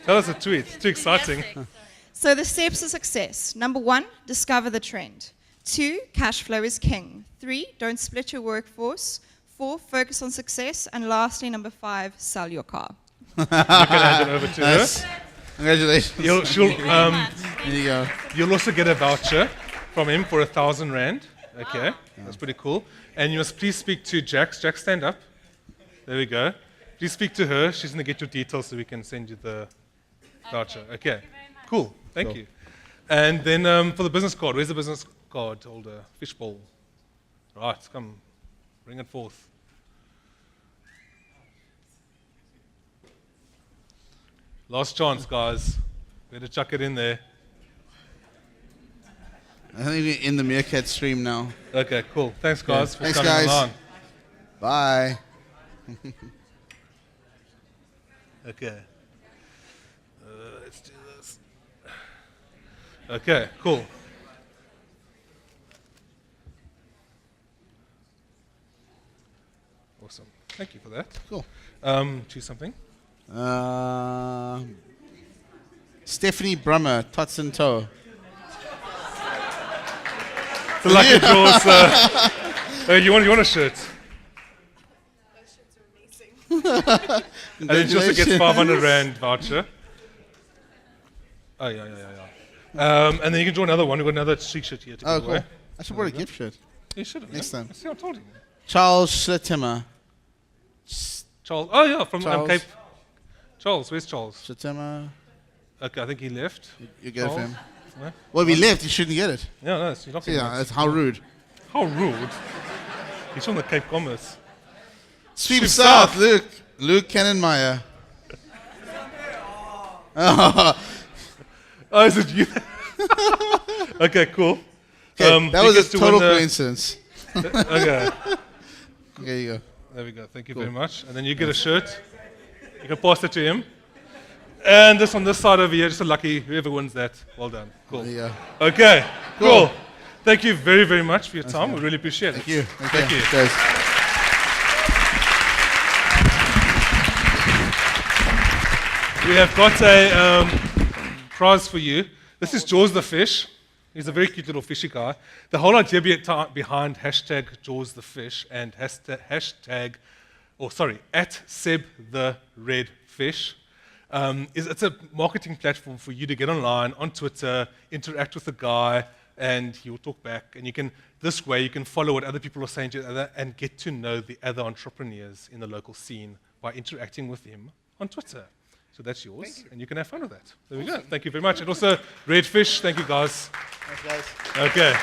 Speaker 2: Tell us the tweet. It's too exciting.
Speaker 9: So the steps to success. Number 1, discover the trend. 2, cash flow is king. 3, don't split your workforce. 4, focus on success. And lastly, number 5, sell your car.
Speaker 2: You can hand it over to her.
Speaker 3: Congratulations.
Speaker 2: There
Speaker 3: you go.
Speaker 2: You'll also get a voucher from him for 1,000 rand. Okay, that's pretty cool. And you must please speak to Jax. Jax, stand up. There we go. Please speak to her. She's going to get your details so we can send you the voucher. Okay, cool. Thank you. And then for the business card, where's the business card holder? Fishbowl. Right, come, bring it forth. Last chance, guys. Better chuck it in there.
Speaker 3: I think we're in the Meerkat stream now.
Speaker 2: Okay, cool. Thanks, guys, for
Speaker 3: Thanks,
Speaker 2: coming
Speaker 3: guys.
Speaker 2: along.
Speaker 3: Bye.
Speaker 2: Okay. Let's do this. Okay, cool. Awesome. Thank you for that.
Speaker 3: Cool.
Speaker 2: Choose something.
Speaker 3: Stephanie Brummer, Tots and Toe.
Speaker 2: It's a lucky draw. You want a shirt? And then she also gets 500 rand voucher. Oh, yeah. And then you can draw another one. We've got another street shirt here to give away.
Speaker 3: Cool. I should wear a gift shirt.
Speaker 2: You should have.
Speaker 3: Next time.
Speaker 2: See, I told you.
Speaker 3: Charles Schlittimer.
Speaker 2: Charles. Oh, yeah, from
Speaker 3: Charles.
Speaker 2: Cape. Charles, where's Charles?
Speaker 3: Schlittimer.
Speaker 2: Okay, I think he left.
Speaker 3: You get it for
Speaker 2: Charles?
Speaker 3: him.
Speaker 2: Yeah.
Speaker 3: Well, if he left, you shouldn't get it.
Speaker 2: Yeah, no, you're not getting
Speaker 3: Yeah,
Speaker 2: it.
Speaker 3: that's how rude.
Speaker 2: How rude. He's from the Cape Commerce.
Speaker 3: Sweep
Speaker 2: Sweep
Speaker 3: South,
Speaker 2: South.
Speaker 3: Luke Kannenmeyer.
Speaker 2: Oh, is it you? Okay, cool.
Speaker 3: Okay, that
Speaker 2: he
Speaker 3: was
Speaker 2: gets
Speaker 3: a
Speaker 2: to
Speaker 3: total
Speaker 2: win the-
Speaker 3: coincidence.
Speaker 2: Okay.
Speaker 3: There you go.
Speaker 2: There we go. Thank you
Speaker 3: Cool.
Speaker 2: very much. And then you get a shirt. You can pass it to him. And this on this side over here, just a lucky, whoever wins that, well done. Cool.
Speaker 3: There you go.
Speaker 2: Okay,
Speaker 3: Cool.
Speaker 2: cool. Thank you very, very much for your time. We really appreciate it.
Speaker 3: Thank you.
Speaker 2: Thank you.
Speaker 3: Guys.
Speaker 2: We have got a prize for you. This is Jaws the Fish. He's a very cute little fishy guy. The whole idea behind hashtag Jaws the Fish and at Seb the Red Fish is it's a marketing platform for you to get online, on Twitter, interact with the guy, and he will talk back. And this way you can follow what other people are saying to each other and get to know the other entrepreneurs in the local scene by interacting with him on Twitter. So that's yours, and you can have fun with that. There we go. Thank you very much. And also, Red Fish, thank you, guys.
Speaker 3: Thanks, guys.
Speaker 2: Okay.